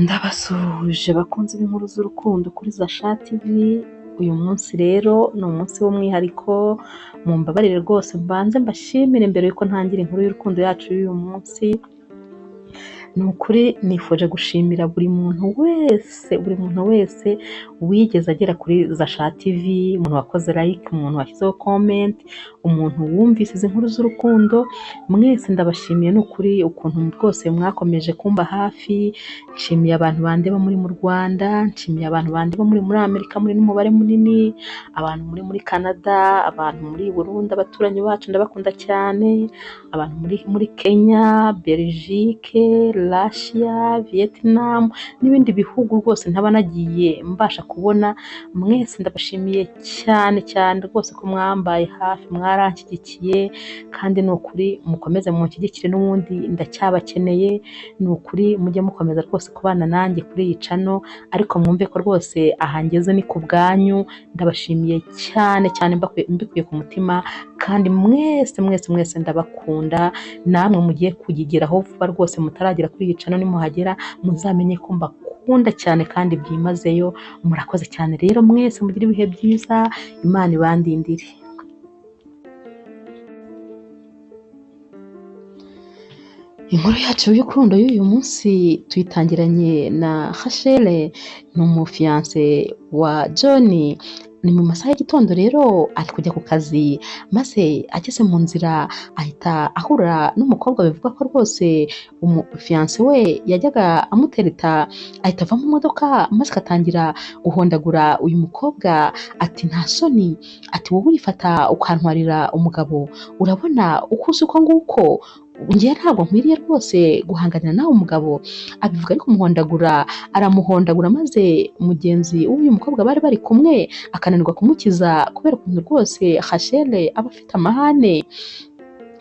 Ndabasuhuje bakunzi b'inkuru z'urukundo kuri Zasha TV. Uyu munsi rero ni umunsi w'umwihariko, mumbabarire rwose mbanze mbashimire mbere yuko ntangira inkuru y'urukundo yacu y'uyu munsi. Ni ukuri nifuje gushimira buri muntu wese wigeze agera kuri Zasha TV, umuntu wakoze like, umuntu washyizeho comment, umuntu wumvise izi nkuru z'urukundo. Mwese ndabashimiye, ni ukuri ukuntu rwose mwakomeje kumba hafi. Nshimiye abantu bandeba muri mu Rwanda, nshimiye abantu bandeba muri Amerika muri n'umubare munini, abantu muri Canada, abantu muri Burundi, abaturanyi bacu ndabakunda cyane, abantu muri Kenya, Belgique, Russia, Vietnam n'ibindi bihugu rwose ntaba nagiye mbasha kubona. Mwese ndabashimiye cyane cyane rwose ko mwambaye hafi, mwaranshyigikiye, kandi ni ukuri mukomeze munshyigikire, n'ubundi ndacyabakeneye. Ni ukuri mujye mukomeza rwose kubana nanjye kuri iyi channel, ariko mwumve ko rwose ahangeze ni ku bwanyu. Ndabashimiye cyane cyane mbikuye ku mutima, kandi mwese ndabakunda. Namwe mugiye kugigeraho vuba rwose mutaragera kuri iyi channel, nimuhagera muzamenye ko mbakunda cyane kandi byimazeyo. Murakoze cyane rero, mwese mugire ibihe byiza, Imana ibandindire. Inkuru yacu y'urukundo y'uyu munsi tuyitangiranye na Rachel, ni umufiance wa John. Ni mu masaha y'igitondo rero, ari kujya ku kazi, maze ageze mu nzira ahita ahura n'umukobwa bivuga ko rwose umufiance we yajyaga amutereta. Ahita ava mu modoka maze akatangira guhondagura uyu mukobwa, ati nta soni, ati wowe urifata ukantwarira umugabo, urabona uko uzi uko nguko, njye ntabwo nkwiriye rwose guhanganira nawe umugabo. Abivuga ari kumuhondagura, aramuhondagura, maze mugenzi w'uyu mukobwa bari kumwe akananirwa kumukiza kubera ukuntu rwose Rachel aba afite amahane.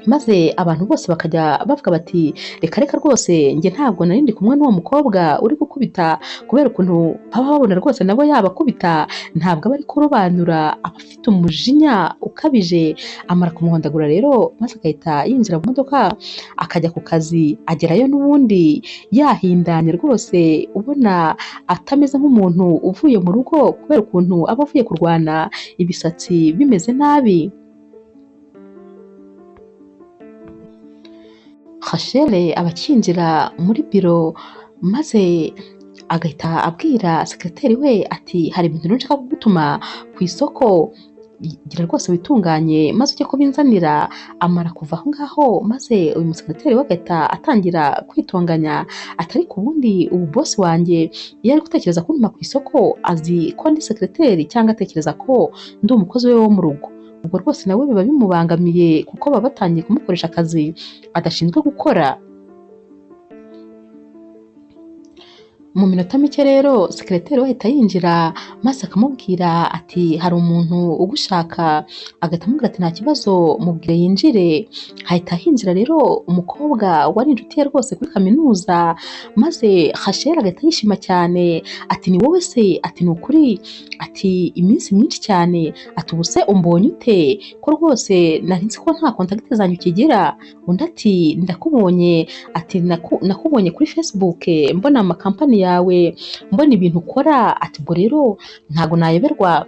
Maze abantu bose bakajya bavuga bati reka rwose njye ntabwo nari ndi kumwe n'uwo mukobwa uri gukubita, kubera ukuntu baba babona rwose nabo yabakubita, ntabwo aba ari kurobanura, aba afite umujinya ukabije. Amara kumuhondagura rero, maze agahita yinjira mu modoka akajya ku kazi. Agerayo n'ubundi yahindanye rwose, ubona atameze nk'umuntu uvuye mu rugo, kubera ukuntu aba avuye kurwana, ibisatsi bimeze nabi. Rachel abakinjira muri biro, maze agahita abwira sekreteri we ati hari ibintu nshaka kugutuma ku isoko, gira rwose witunganye maze ujye kubinzanira. Amara kuva aho ngaho, maze uyu musekreteri we agahita atangira kwitonganya, atari ku bundi ubu boss wanjye iyo ari gutekereza kuntuma ku isoko azi ko ndi sekreteri, cyangwa atekereza ko ndi umukozi we wo mu rugo. Ubwo rwose nawe biba bimubangamiye, kuko baba batangiye kumukoresha akazi adashinzwe gukora. Mu minota mike rero sekreteri we ahita yinjira, maze akamubwira ati hari umuntu ugushaka. Agahita amubwira ati nta kibazo, mubwire yinjire. Hahita hinjira rero umukobwa wari inshuti ye rwose kuri kaminuza, maze Rachel agahita yishima cyane, ati ni wowe se? Ati ni ukuri, ati iminsi myinshi cyane, ati ubu se umbonye ute ko rwose nari nzi ko nta contact zanyu kigira? Undi ati ndakubonye, ati nakubonye kuri Facebook, mbona amakampani yawe, mbona ibintu ukora. Ati ubwo rero ntago nayoberwa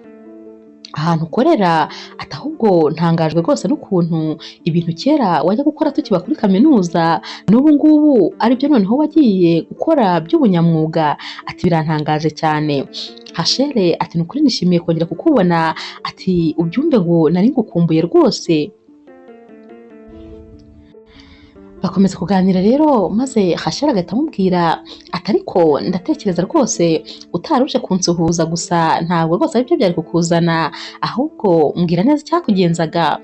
ahantu ukorera, ati ahubwo ntangajwe rwose n'ukuntu ibintu kera wajya gukora tukiba kuri kaminuza n'ubu ngubu aribyo noneho wagiye gukora by'ubunyamwuga. Ati birantangaje cyane. Rachel ati ni ukuri nishimiye kongera kukubona, ati ubyumve ngo nari ngukumbuye rwose. Bakomeza kuganira rero, maze Rachel agahita amubwira ati ariko ndatekereza rwose utaruje kunsuhuza gusa, ntabwo rwose aribyo byari kukuzana, ahubwo mbwira neza icyakugenzaga.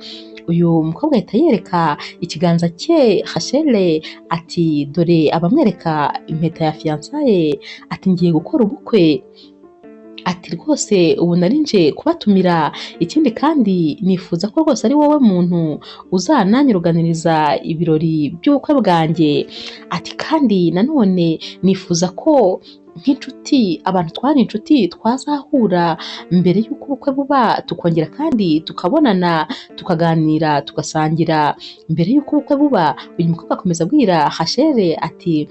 Uyu mukobwa ahita yereka ikiganza cye Rachel, ati dore abamwereka impeta ya fiançaye, ati ngiye gukora ubukwe. Ati rwose ubu nari nje kubatumira, ikindi kandi nifuza ko rwose ari wowe muntu uzananyiruganiriza ibirori by'ubukwe bwanjye. Ati kandi nanone nifuza ko nk'inshuti, abantu twari inshuti, twazahura mbere y'uko ubukwe buba, tukongera kandi tukabonana, tukaganira, tugasangira mbere y'uko ubukwe buba. Uyu mukobwa akomeza abwira Rachel ati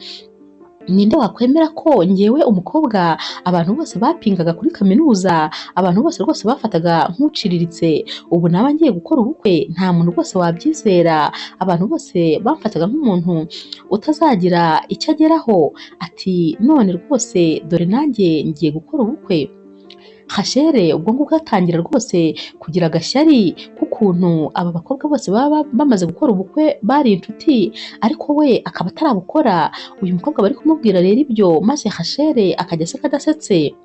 ninde wakwemera ko njyewe umukobwa abantu bose bapingaga kuri kaminuza, abantu bose rwose bafataga nk'uciriritse, ubu naba ngiye gukora ubukwe nta muntu rwose wabyizera, abantu bose bamfataga nk'umuntu utazagira icyo ageraho, ati none rwose dore nanjye ngiye gukora ubukwe. Hashere ubwo ngubwo atangira rwose kugira agashyari k'ukuntu aba bakobwa bose baba bamaze gukora ubukwe bari inshuti, ariko we akaba atarabukora. Uyu mukobwa bari kumubwira rero ibyo, maze Hashere akajya aseka adasetse.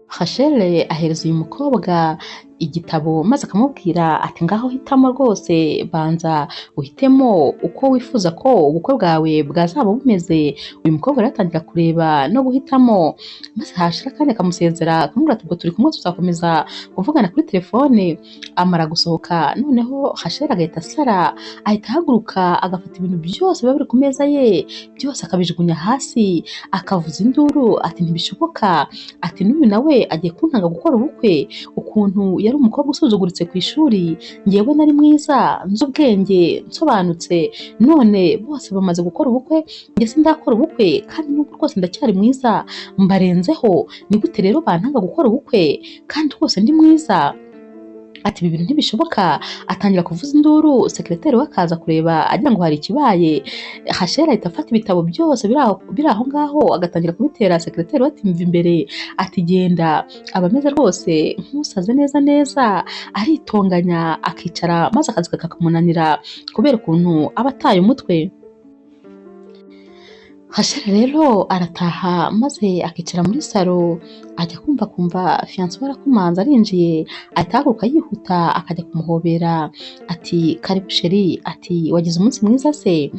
Hashere ahereza uyu mukobwa igitabo maze akamubwira ati ngaho hitamo rwose, banza uhitemo uko wifuza ko ubukwe bwawe bwazaba bumeze. Uyu mukobwa rero atangira kureba no guhitamo, maze hashira kandi akamusezera akamubwira ati ubwo turi kumwe tuzakomeza kuvugana kuri telefone. Amara gusohoka noneho Hashere agahita asara, ahita ahaguruka agafata ibintu byose biba biri ku meza ye byose akabijugunya hasi, akavuza induru ati ntibishoboka, ati n'uyu nawe agiye kuntanga gukora ubukwe. Ukuntu yari umukobwa usuzuguritse ku ishuri, njyewe nari mwiza nzi ubwenge nsobanutse, none bose bamaze gukora ubukwe njye sindakora ubukwe, kandi nubwo rwose ndacyari mwiza mbarenzeho, ni gute rero bantanga gukora ubukwe kandi rwose ndi mwiza? Ati ibi bintu ntibishoboka. Atangira kuvuza induru, sekreteri we akaza kureba agira ngo hari ikibaye. Hashere ahita afata ibitabo byose biri aho ngaho agatangira kubitera sekreteri we ati mva imbere, ati genda. Aba ameze rwose nk'usaze neza neza, aritonganya akicara maze akazi kakamunanira kubera ukuntu aba ataye umutwe. Hashere rero arataha maze akicara muri salo, ajya kumva fiyanse we arakomanze arinjiye, ahita ahaguruka yihuta akajya kumuhobera ati karibu sheri, ati wagize umunsi mwiza se?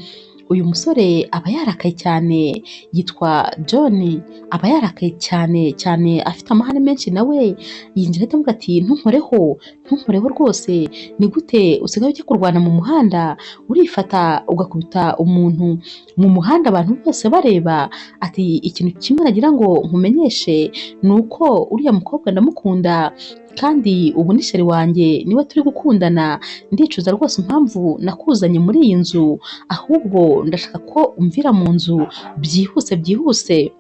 Uyu musore aba yarakaye cyane, yitwa John, aba yarakaye cyane cyane afite amahane menshi, nawe yinjira ahita amugira ati ntunkoreho rwose, ni gute usigaye ujya kurwana mu muhanda, urifata ugakubita umuntu mu muhanda abantu bose bareba? Ati ikintu kimwe nagira ngo nkumenyeshe ni uko uriya mukobwa ndamukunda, kandi ubu ni sheri wanjye niwe turi gukundana, ndicuza rwose impamvu nakuzanye muri iyi nzu, ahubwo ndashaka ko umvira mu nzu byihuse.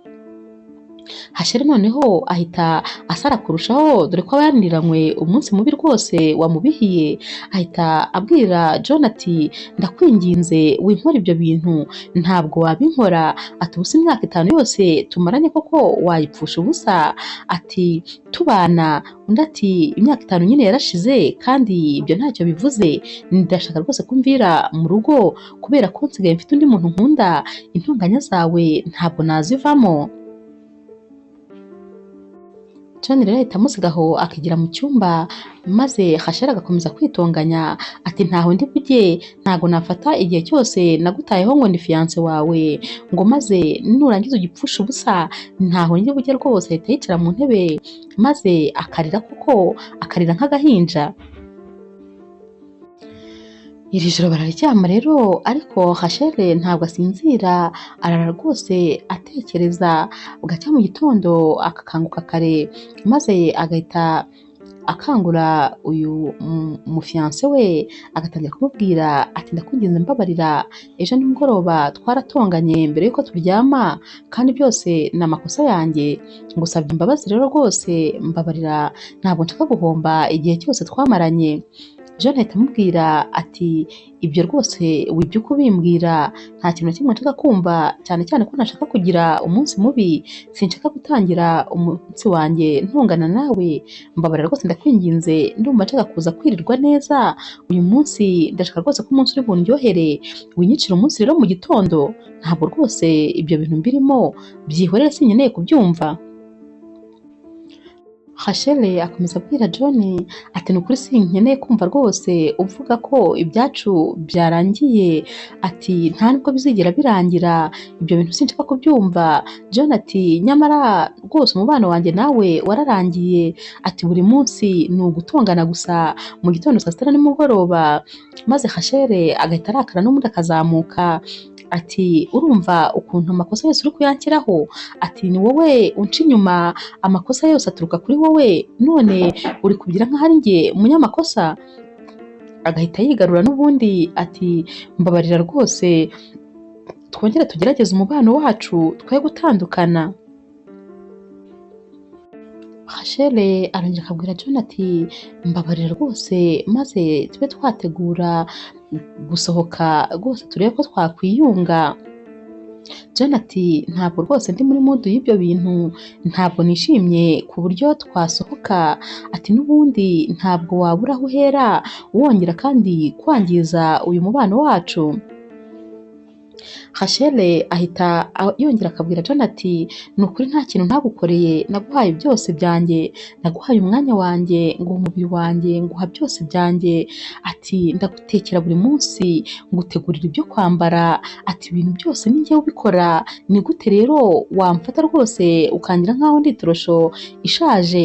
Hashere noneho ahita asara kurushaho, dore ko aba yananiranywe umunsi mubi rwose wamubihiye. Ahita abwira John ati ndakwinginze winkora ibyo bintu, ntabwo wabinkora. Ati ubusa imyaka 5 yose tumaranye koko wayipfusha ubusa? Ati tubana. Undi ati imyaka 5 nyine yarashize kandi ibyo ntacyo bivuze, ndashaka rwose kumvira mu rugo kubera ko nsigaye mfite undi muntu nkunda, intonganya zawe ntabwo nazivamo. John rero ahita amusigaho akigira mu cyumba, maze Hashere agakomeza kwitonganya ati ntaho ndi bujye, ntago nafata igihe cyose nagutayeho ngo ni fiyanse wawe ngo maze nurangiza ugipfusha ubusa, ntaho ndi bujye rwose. Ahita yicara mu ntebe maze akarira, kuko akarira nk'agahinja. Iri joro bararyama rero, ariko Hashere ntabwo asinzira, arara rwose atekereza. Bugacya mu gitondo akakanguka kare, maze agahita akangura uyu mufiyanse we, agatangira kumubwira ati ndakwinginze mbabarira, ejo nimugoroba twaratonganye mbere yuko turyama, kandi byose ni amakosa yanjye, ngusabye imbabazi rero rwose mbabarira, ntabwo nshaka guhomba igihe cyose twamaranye. John ahita amubwira ati ibyo rwose wibyuka ubimbwira, nta kintu na kimwe nshaka kumva, cyane cyane ko ntashaka kugira umunsi mubi, sinshaka gutangira umunsi wanjye ntungana nawe, mbabarira rwose ndakwinginze, ndumva nshaka kuza kwirirwa neza uyu munsi, ndashaka rwose ko umunsi uri bundyohere, winyicira umunsi rero mu gitondo, ntabwo rwose ibyo bintu mbirimo, byihorere sinkeneye kubyumva. Hashere akomeza abwira John ati nukuri sinkeneye kumva rwose uvuga ko ibyacu byarangiye, ati nta nubwo bizigera birangira, ibyo bintu sinshaka kubyumva. John ati nyamara rwose umubano wanjye nawe wararangiye, ati buri munsi ni ugutongana gusa, mu gitondo saa 6 nimugoroba. Maze Hashere agahita arakara n'ubundi akazamuka, ati urumva ukuntu amakosa yose uri kuyankiraho, ati ni wowe unca inyuma, amakosa yose aturuka kuri wowe, none uri kugira nk'aho ari njye umunyamakosa. Agahita yigarura n'ubundi ati mbabarira rwose, twongere tugerageze umubano wacu twe gutandukana. Rachel arongera akabwira John ati mbabarira rwose maze tube twategura gusohoka rwose turebe ko twakwiyunga. John ati ntabwo rwose ndi muri mood y'ibyo bintu, ntabwo nishimye ku buryo twasohoka, ati n'ubundi ntabwo wabura aho uhera wongera kandi kwangiza uyu mubano wacu. Rachel ahita yongera akabwira John ati ni ukuri nta kintu ntagukoreye, naguhaye byose byanjye, naguhaye umwanya wanjye, nguha umubiri wanjye, nguha byose byanjye, ati ndagutekera buri munsi, ngutegurira ibyo kwambara, ati ibintu byose ni njyewe ubikora, ni gute rero wamfata rwose ukangira nk'aho ndi itorosho ishaje?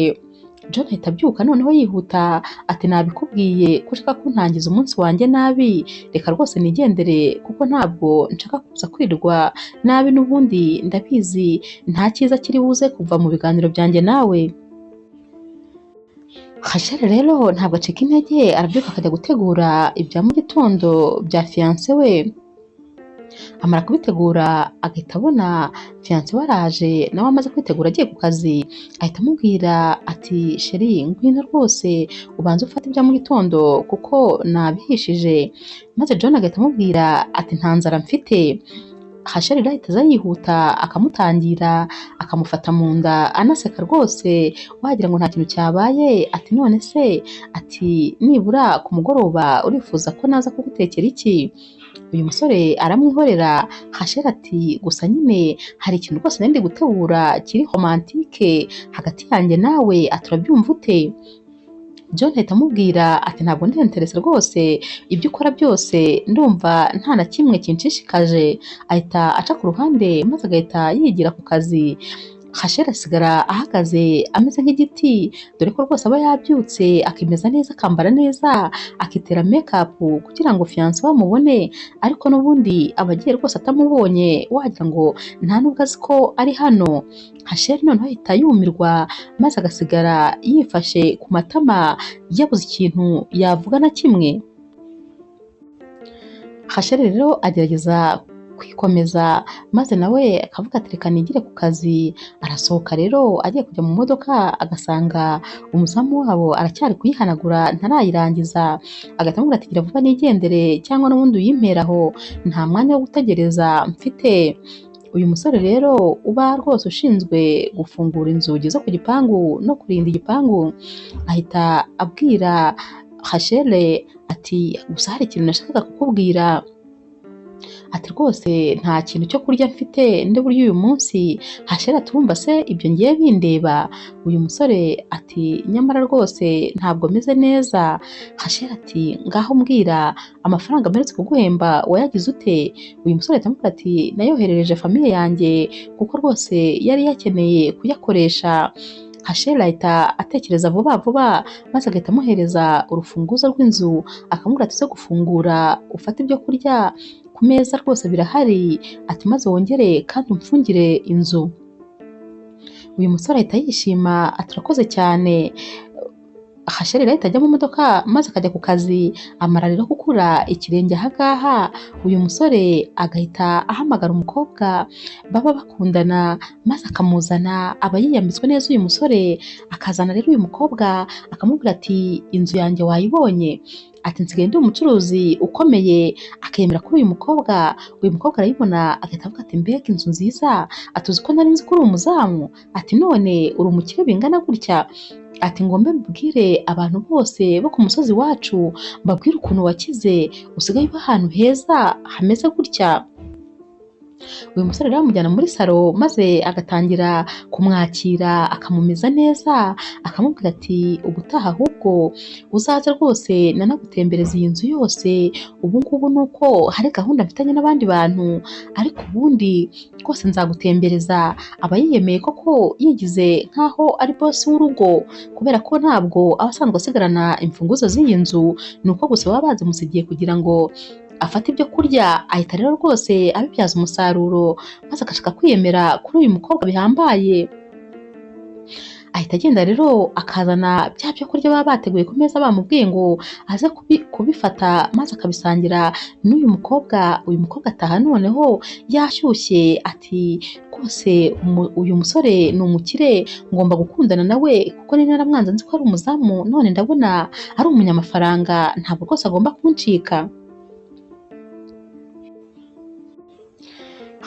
John ahita abyuka noneho yihuta ati nabikubwiye ko ushaka kuntangiza umunsi wanjye nabi, reka rwose nigendere kuko ntabwo nshaka kuza kwirirwa nabi, n'ubundi ndabizi nta cyiza kiri buze kuva mu biganiro byanjye nawe. Rachel rero ntabwo acika intege, arabyuka akajya gutegura ibya mu gitondo bya fiance we. Amara kubitegura agahita abona fiance we araje nawe amaze kwitegura agiye ku kazi, ahita amubwira ati sheri ngwino rwose ubanze ufate ibya mu gitondo kuko nabihishije. Maze John agahita amubwira ati nta nzara mfite. Rachel rero ahita aza yihuta akamutangira akamufata mu nda anaseka rwose wagira ngo nta kintu cyabaye, ati none se ati nibura ku mugoroba urifuza ko naza kugutekera iki? Uyu musore aramwihorera. Rachel ati gusa nyine hari ikintu rwose nari ndi gutegura kiri romantike hagati yanjye nawe, ati urabyumva ute? John ahita amubwira ati ntabwo ndi interese rwose, ibyo ukora byose ndumva nta na kimwe kinshishikaje. Ahita aca ku ruhande maze agahita yigira ku kazi. Rachel asigara ahagaze ameze nk'igiti, dore ko rwose aba yabyutse akimeza neza, akambara neza, akitera make-up kugira ngo fiance we amubone, ariko n'ubundi aba agiye rwose atamubonye wagira ngo nta nubwo azi ko ari hano. Rachel noneho ahita yumirwa maze agasigara yifashe ku matama yabuze ikintu yavuga na kimwe. Rachel rero agerageza kwikomeza maze nawe akavuga ati reka nigire ku kazi. Arasohoka rero agiye kujya mu modoka agasanga umuzamu wabo aracyari kuyihanagura ntarayirangiza, agahita amubwira ati gira vuba nigendere cyangwa n'ubundi uyimperaho, nta mwanya wo gutegereza mfite. Uyu musore rero uba rwose ushinzwe gufungura inzugi zo ku gipangu no kurinda igipangu ahita abwira Rachel ati gusa hari ikintu nashakaga kukubwira, ati rwose nta kintu cyo kurya mfite ndi burya uyu munsi. Rachel ati urumva se ibyo ngiye bindeba? Uyu musore ati nyamara rwose ntabwo meze neza. Rachel ati ngaho mbwira amafaranga mperutse kuguhemba wayagize ute? Uyu musore ahita amubwira ati nayoherereje famiye yanjye kuko rwose yari yakeneye kuyakoresha. Rachel ahita atekereza vuba vuba maze agahita amuhereza urufunguzo rw'inzu akamubwira ati zo gufungura ufate ibyo kurya ku meza rwose birahari, ati maze wongere kandi umfungire inzu. Uyu musore ahita yishima ati urakoze cyane. Rachel rero ahita ajya mu modoka maze akajya ku kazi. Amara rero gukura ikirenge aha ngaha, uyu musore agahita ahamagara umukobwa baba bakundana maze akamuzana, aba yiyambitswe neza uyu musore, akazana rero uyu mukobwa akamubwira ati inzu yanjye wayibonye? Ati nsigaye ndi umucuruzi ukomeye, akemera kuri uyu mukobwa. Uyu mukobwa arayibona agahita avuga ati mbega inzu nziza, ati uzi ko nari nzi ko uri umuzamu, ati none uri umukire bingana gutya? Ati ngombe mbwire abantu bose bo ku musozi wacu mbabwire ukuntu wakize usigaye uba ahantu heza hameze gutya. Uyu musore rero amujyana muri salo maze agatangira kumwakira akamumeza neza, akamubwira ati ubutaha ahubwo uzaze rwose nanagutembereza iyi nzu yose, ubu ngubu ni uko hari gahunda mfitanye n'abandi bantu, ariko ubundi rwose nzagutembereza. Aba yiyemeye koko yigize nk'aho ari bosi w'urugo, kubera ko ntabwo aba asanzwe asigarana imfunguzo z'iyi nzu, ni uko gusa baba bazimusigiye kugira ngo afata ibyo kurya. Ahita rero rwose abibyaza umusaruro maze agashaka kwiyemera kuri uyu mukobwa bihambaye. ahita agenda rero akazana bya byo kurya baba bateguye ku meza bamubwiye ngo aze kubifata maze akabisangira n'uyu mukobwa. Uyu mukobwa ataha noneho yashyushye ati rwose uyu musore ni umukire, ngomba gukundana nawe kuko nari naramwanze nzi ko ari umuzamu, none ndabona ari umunyamafaranga, ntabwo rwose agomba kuncika.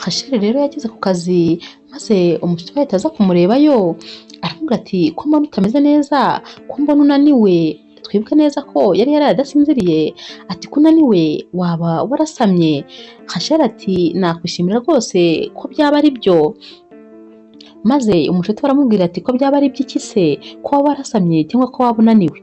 Rachel rero yageze ku kazi maze umushuti we ahita aza kumurebayo, aramubwira ati ko mbona utameze neza, ko mbona unaniwe. Twibuke neza ko yari adasinziriye, ati ko unaniwe waba warasamye. Rachel ati nakwishimira rwose ko byaba ari byo. Maze umushuti we aramubwira ati ko byaba ari by'iki se, ko waba warasamye cyangwa ko waba unaniwe.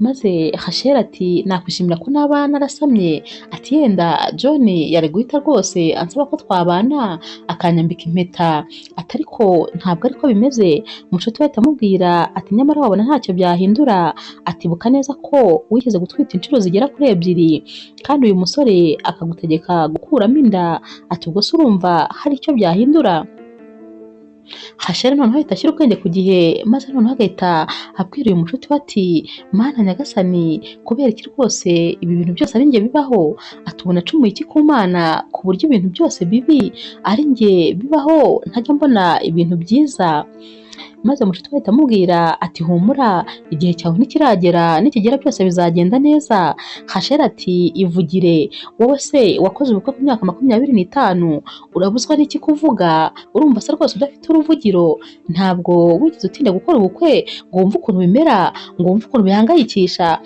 Maze Rachel ati nakwishimira ko naba narasamye, ati yenda John yari guhita rwose ansaba ko twabana akanyambika impeta, ati ariko ntabwo ariko bimeze. Umushuti we ahita amubwira ati nyamara wabona ntacyo byahindura, ati buka neza ko wigeze gutwita inshuro zigera kuri 2 kandi uyu musore akagutegeka gukuramo inda, ati ubwo se urumva hari icyo byahindura? Rachel noneho ahita ashyira ubwenge ku gihe, maze noneho agahita abwira uyu mushuti we ati mana nyagasani, kubera iki rwose ibi bintu byose ari njye bibaho? Ati ubu nacumuye iki ku Mana ku buryo ibintu byose bibi ari njye bibaho, ntajya mbona ibintu byiza? Maze umushuti we ahita amubwira ati humura, igihe cyawe ntikiragera, nikigera byose bizagenda neza. Rachel ati ivugire, wowe se wakoze ubukwe ku myaka 25, urabuzwa n'iki kuvuga? Urumva se rwose udafite uruvugiro? Ntabwo wigeze utinda gukora ubukwe ngo wumve ukuntu bimera, ngo wumve ukuntu bihangayikisha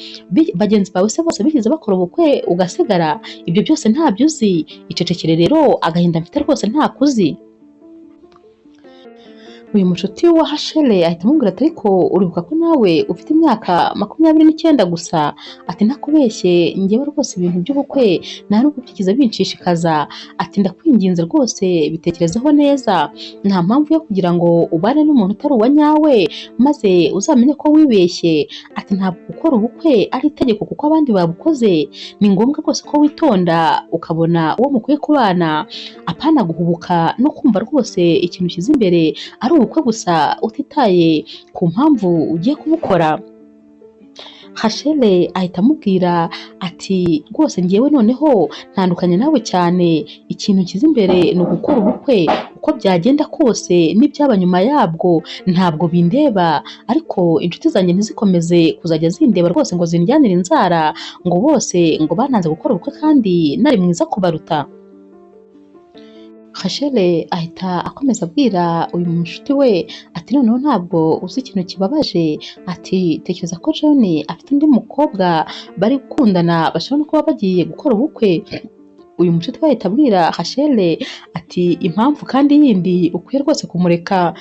bagenzi bawe se bose bigeze bakora ubukwe ugasigara? Ibyo byose ntabyo uzi, icecekere rero, agahinda mfite rwose ntakuzi. Uyu mushuti wa Rachel ahita amubwira ati ariko uribuka ko nawe ufite imyaka 29 gusa? Ati ntakubeshye njyewe rwose ibintu by'ubukwe nta nubwo byigize binshishikaza. Ati ndakwinginze rwose bitekerezeho neza, nta mpamvu yo kugira ngo ubane n'umuntu utari uwa nyawe maze uzamenye ko wibeshye. Ati ntabwo gukora ubukwe ari itegeko kuko abandi babukoze, ni ngombwa rwose ko witonda ukabona uwo mukwiye kubana, apana guhubuka no kumva rwose ikintu ushyize imbere ari ubukwe gusa utitaye ku mpamvu ugiye kubukora. Rachel ahita amubwira ati rwose njyewe noneho ntandukanye nawe cyane, ikintu nshyize imbere ni ugukora ubukwe uko byagenda kose, n'ibyaba nyuma yabwo ntabwo bindeba, ariko inshuti zanjye ntizikomeze kuzajya zindeba rwose ngo zindyanire inzara ngo bose ngo bananze gukora ubukwe kandi nari mwiza kubaruta. Rachel ahita akomeza abwira uyu mushuti we ati noneho ntabwo uzi ikintu kibabaje, ati tekereza ko John afite undi mukobwa bari gukundana, bashobora no kuba bagiye gukora ubukwe. Uyu mushuti we ahita abwira Rachel ati impamvu kandi yindi ukwiye rwose kumureka,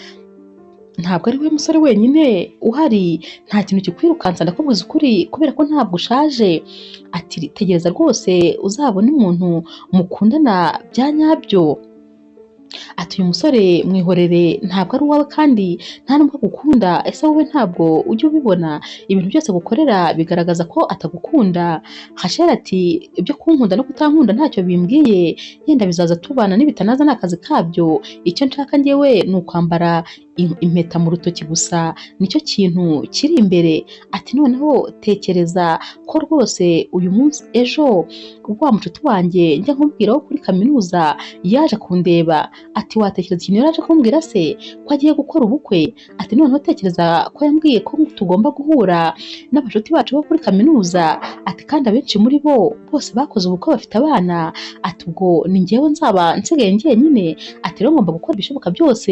ntabwo ari we musore wenyine uhari, nta kintu kikwirukansa ndakubwiza ukuri kubera ko ntabwo ushaje. Ati tegereza rwose uzabone umuntu mukundana bya nyabyo. Ati uyu musore mwihorere ntabwo ari uwawe kandi nta nubwo agukunda, ese wowe ntabwo ujya ubibona? Ibintu byose gukorera bigaragaza ko atagukunda. Rachel ati ibyo kunkunda no kutankunda ntacyo bimbwiye, yenda bizaza tubana n'ibitanaza n'akazi kabyo, icyo nshaka njyewe ni ukwambara impeta mu rutoki gusa, nicyo kintu kiri imbere. Ati noneho tekereza ko rwose uyu munsi ejo wa mushuti wanjye njya nkubwiraho kuri kaminuza yaje kundeba, ati watekereza ikintu yari aje kumbwira se, ko agiye gukora ubukwe? Ati noneho tekereza ko yambwiye ko tugomba guhura n'abashuti bacu bo kuri kaminuza, ati kandi abenshi muri bo bose bakoze ubukwe bafite abana, ati ubwo ni njyewe nzaba nsigaye njyenyine. Ati rero ngomba gukora ibishoboka byose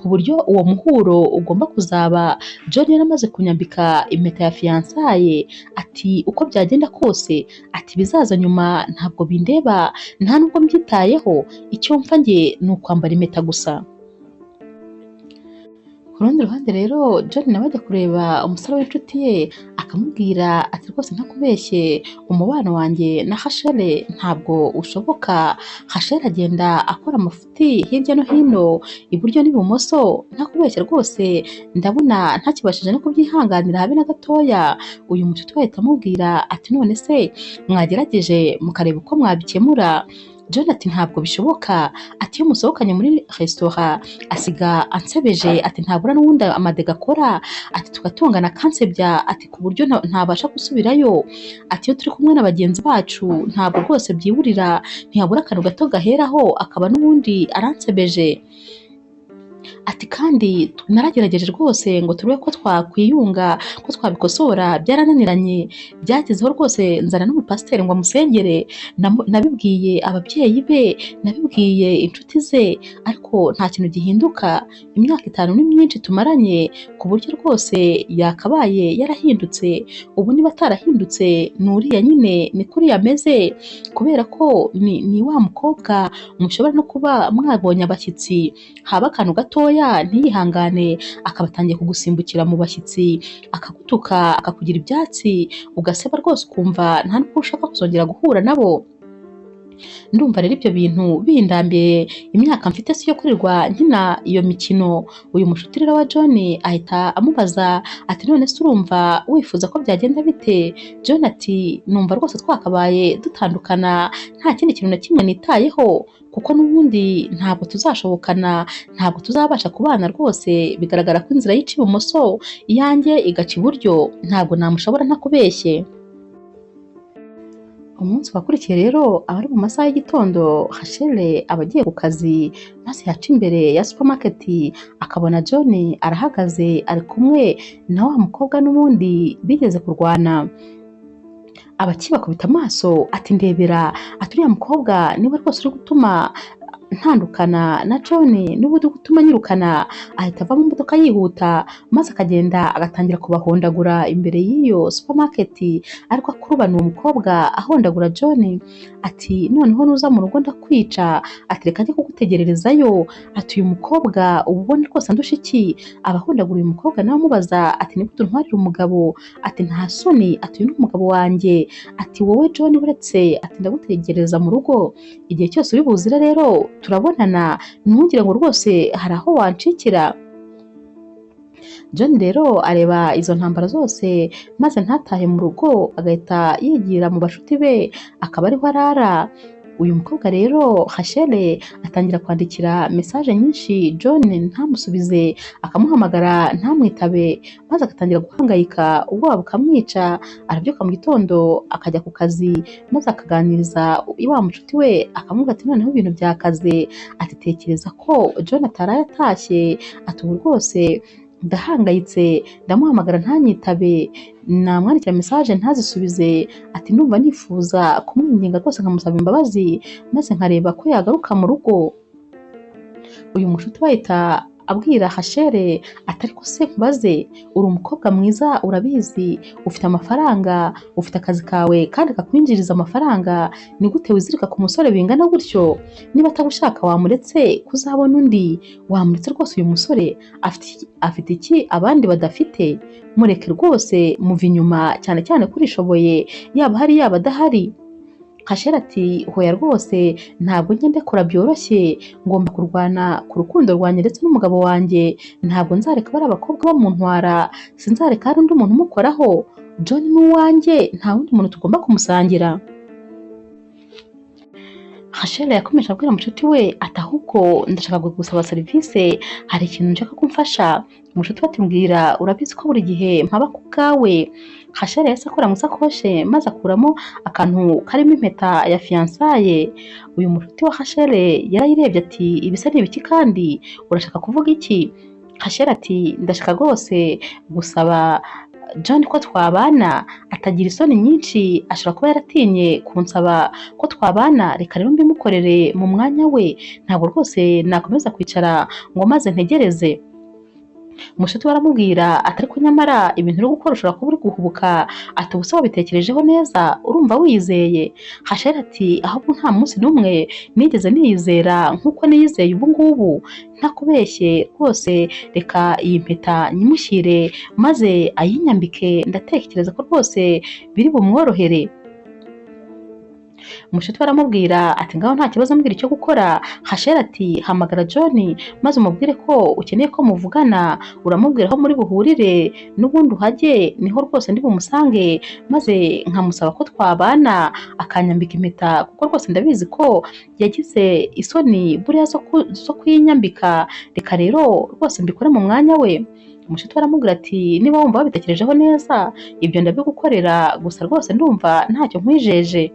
ku buryo uwo muhuro ugomba kuzaba John yaramaze kunyambika impeta ya fiançaye. Ati uko byagenda kose, ati bizaza nyuma ntabwo bindeba, nta nubwo mbyitayeho, icyo mfa njye ni ukwambara impeta gusa. Ku rundi ruhande rero John nawe ajya kureba umusore w'inshuti ye akamubwira ati rwose ntakubeshye umubano wanjye na Rachel ntabwo ushoboka. Rachel agenda akora amafuti hirya no hino iburyo n'ibumoso, ntakubeshye rwose ndabona ntakibashije no kubyihanganira habe na gatoya. Uyu mushuti we ahita amubwira ati none se mwagerageje mukareba uko mwabikemura? John ati ntabwo bishoboka, ati iyo musohokanye muri resitora asiga ansebeje, ati ntabura n'ubundi amadega akora, ati tugatongana akansebya, ati ku buryo ntabasha gusubirayo, ati iyo turi kumwe na bagenzi bacu ntabwo rwose byiburira, ntihabura akantu gato gaheraho akaba n'ubundi aransebeje. Ati kandi naragerageje rwose ngo turebe ko twakwiyunga, ko twabikosora, byarananiranye, byagezeho rwose nzana n'umupasiteri ngo amusengere, nabibwiye ababyeyi be, nabibwiye inshuti ze, ariko nta kintu gihinduka. Imyaka 5 ni myinshi tumaranye ku buryo rwose yakabaye yarahindutse, ubu niba atarahindutse ni uriya nyine, ni kuriya ameze, kubera ko ni wa mukobwa mushobora no kuba mwabonye abashyitsi, haba akantu gatoya ntiyihangane akabatangiye kugusimbukira mu bashyitsi, akagutuka, akakugira ibyatsi, ugaseba rwose ukumva nta n'ubwo ushaka kuzongera guhura nabo. Ndumva rero ibyo bintu bindambiye, imyaka mfite si yo kurirwa nkina iyo mikino. Uyu mushuti rero wa John ahita amubaza ati none se urumva wifuza ko byagenda bite? John ati numva rwose twakabaye dutandukana, nta kindi kintu na kimwe nitayeho, kuko n'ubundi ntabwo tuzashobokana, ntabwo tuzabasha kubana rwose, bigaragara ko inzira yica ibumoso iyanjye igaca iburyo, ntabwo namushobora ntakubeshye. Umunsi wakurikiye rero abari mu masaha y'igitondo, Rachel aba agiye ku kazi, maze yaca imbere ya supermarket akabona John arahagaze ari kumwe na wa mukobwa n'ubundi bigeze kurwana. Abakibakubita amaso ati ndebera, ati uriya mukobwa niwe rwose uri gutuma ntandukana na John, n'ubundi gutuma nyirukana. Ahita ava mu modoka yihuta, maze akagenda agatangira kubahondagura imbere y'iyo supermarket, ariko akurubana uwo mukobwa ahondagura John. Ati noneho nuza mu rugo ndakwica, ati reka njye kugutegererezayo, ati uyu mukobwa uba ubona rwose andusha iki? Abahondagura uyu mukobwa nawe amubaza ati nigute untwarira umugabo? Ati nta soni, ati uyu ni umugabo wanjye, ati wowe John uretse, ati ndagutegereza mu rugo, igihe cyose uri buzira rero turabonana, ntugire ngo rwose hari aho wancikira. John rero areba izo ntambara zose, maze ntatahe mu rugo, agahita yigira mu bashuti be, akaba ariho arara. Uyu mukobwa rero Rachel atangira kwandikira message nyinshi John ntamusubize, akamuhamagara ntamwitabe, maze agatangira guhangayika, ubwoba bukamwica. Arabyuka mu gitondo akajya ku kazi, maze akaganiriza wa mucuti we, akamubwira ati noneho ibintu byakaze, ati tekereza ko John ataraye atashye, ati ubu rwose ndahangayitse, ndamuhamagara ntanyitabe, namwandikira message ntazisubize, ati ndumva nifuza kumwinginga rwose nkamusaba imbabazi, maze nkareba ko yagaruka mu rugo. Uyu mushuti bahita abwira Rachel ati ariko se nkubaze, uri umukobwa mwiza urabizi, ufite amafaranga, ufite akazi kawe kandi kakwinjiriza amafaranga, ni gute wizirika ku musore bingana gutyo? Niba atagushaka wamuretse kuzabona undi, wamuretse rwose, uyu musore afite iki abandi badafite? Mureke rwose, muva inyuma, cyane cyane ko urishoboye, yaba hari yaba adahari. Rachel ati hoya rwose, ntabwo njye ndekura byoroshye, ngomba kurwana ku rukundo rwanjye ndetse n'umugabo wanjye, ntabwo nzareka bari abakobwa bamuntwara, sinzareka hari undi muntu umukoraho. John ni uwanjye, nta wundi muntu tugomba kumusangira. Rachel yakomeje abwira mucuti we ati ahubwo ndashaka gusaba serivisi, hari ikintu nshaka kumfasha. Mucuti we ati mbwira, urabizi ko buri gihe mpaba ku bwawe. Rachel yahise akora mu sakoshe, maze akuramo akantu karimo impeta ya fiançaye. Uyu mucuti wa Rachel yarayirebye ati ibisa ni ibiki kandi urashaka kuvuga iki? Rachel ati ndashaka rwose gusaba John ko twabana, atagira isoni nyinshi, ashobora kuba yaratinye kunsaba ko twabana, reka rero mbimukorere mu mwanya we, ntabwo rwose nakomeza kwicara ngo maze ntegereze. Mushuti we aramubwira ati ariko nyamara ibintu uri gukora ushobora kuba uri guhubuka, ati ubuse wabitekerejeho neza, urumva wiyizeye? Rachel ati ahubwo nta munsi n'umwe nigeze niyizera nk'uko niyizeye ubu ngubu, ntakubeshye rwose, reka iyi mpeta nyimushyire maze ayinyambike, ndatekereza ko rwose biri bumworohere. Umushuti we aramubwira ati ngaho nta kibazo mbwira icyo gukora. Hasheri ati hamagara John maze umubwire ko ukeneye ko muvugana, uramubwira aho muri buhurire n'ubundi uhajye niho rwose ndi bumusange, maze nkamusaba ko twabana akanyambika impeta kuko rwose ndabizi ko yagize isoni buriya zo kuyinyambika, reka rero rwose mbikore mu mwanya we. Umushuti we aramubwira ati niba wumva wabitekerejeho neza ibyo ndabigukorera, gusa rwose ndumva ntacyo nkwijeje.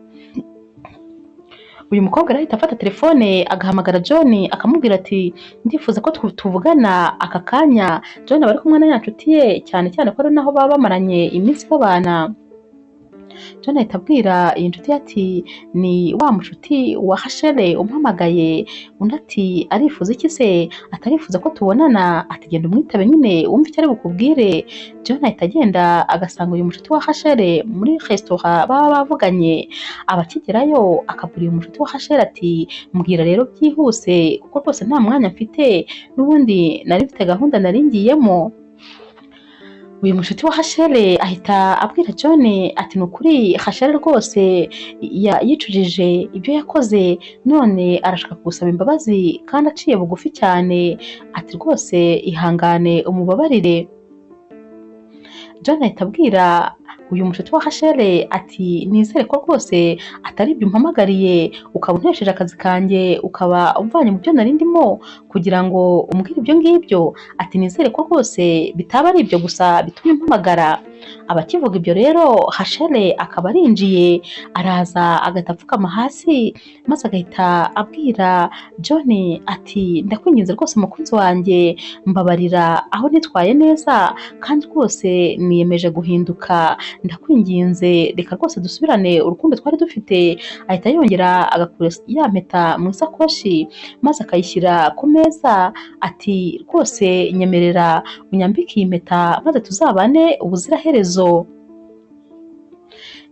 Uyu mukobwa arahita afata telefone agahamagara John akamubwira ati ndifuza ko tuvugana aka kanya. John aba ari kumwe na ya nshuti ye, cyane cyane ko ari naho baba bamaranye iminsi babana. John ahita abwira iyi nshuti ati ni wa mushuti wa Hasheri umpamagaye. Undi ati arifuza iki se? Atarifuza ko tubonana? Ati genda umwitabe nyine wumve icyo ari bukubwire. John ahita agenda agasanga uyu mushuti wa Hasheri muri resitora baba bavuganye. Abakigerayo akabwira uyu mushuti wa Hasheri ati mbwira rero byihuse kuko rwose nta mwanya mfite, n'ubundi nari mfite gahunda nari ngiyemo. Uyu mushuti wa Hasheri ahita abwira John ati nukuri Hasheri rwose yicujije ibyo yakoze, none arashaka gusaba imbabazi kandi aciye bugufi cyane, ati rwose ihangane umubabarire. John ahita abwira uyu mushuti wa Hasheri ati nizere ko rwose atari ibyo umpamagariye ukaba untesheje akazi kanjye ukaba umvanye mu byo nari ndimo kugira ngo umbwire ibyo ngibyo. Ati nizere ko rwose bitaba ari ibyo gusa bitumye umpamagara. Abakivuga ibyo rero Hasheri akaba arinjiye araza agahita apfukama hasi, maze agahita abwira John ati ndakwinginze rwose mukunzi wanjye mbabarira aho nitwaye neza kandi rwose niyemeje guhinduka, ndakwinginze reka rwose dusubirane urukundo twari dufite. Ahita yongera agakura ya mpeta mu isakoshi maze akayishyira ku meza ati rwose nyemerera unyambike iyi mpeta maze tuzabane ubuziraherezo.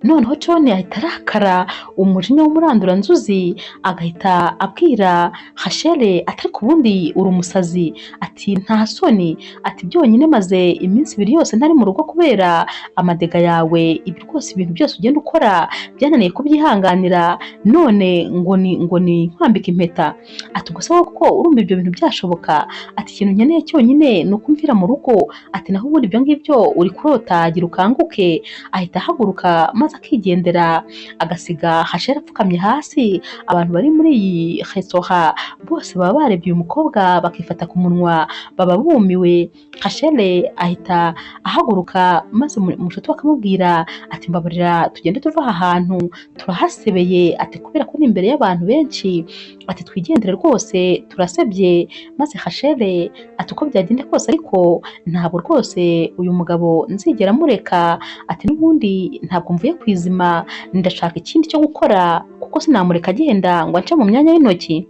Noneho John ahita arakara umujinya w'umuranduranzuzi agahita abwira Hasheri ati ku bundi uri umusazi, ati nta soni, ati byonyine maze iminsi 2 yose ntari mu rugo kubera amadega yawe, ibi rwose ibintu byose ugenda ukora byananiye kubyihanganira, none ngo ni nkwambika impeta. Ati gusa kuko urumva ibyo bintu byashoboka? Ati ikintu nkeneye cyonyine ni ukumvira mu rugo, ati naho ubundi ibyo ngibyo uri kurota gira ukanguke. Ahita ahaguruka maze akigendera agasiga Hasheri apfukamye hasi. Abantu bari muri iyi resitora bose baba barebye uyu mukobwa bakifata ku munwa baba bumiwe. Hasheri ahita ahaguruka maze umushuti we akamubwira ati mbabarira tugende tuva aha hantu turahasebeye, ati kubera ko ni imbere y'abantu benshi, ati twigendere rwose turasebye. Maze Hasheri ati uko byagenda kose ariko ntabwo rwose uyu mugabo nzigera mureka, ati n'ubundi ntabwo mvuye ku izima, ndashaka ikindi cyo gukora kuko sinamureka agenda ngo ance mu myanya y'intoki.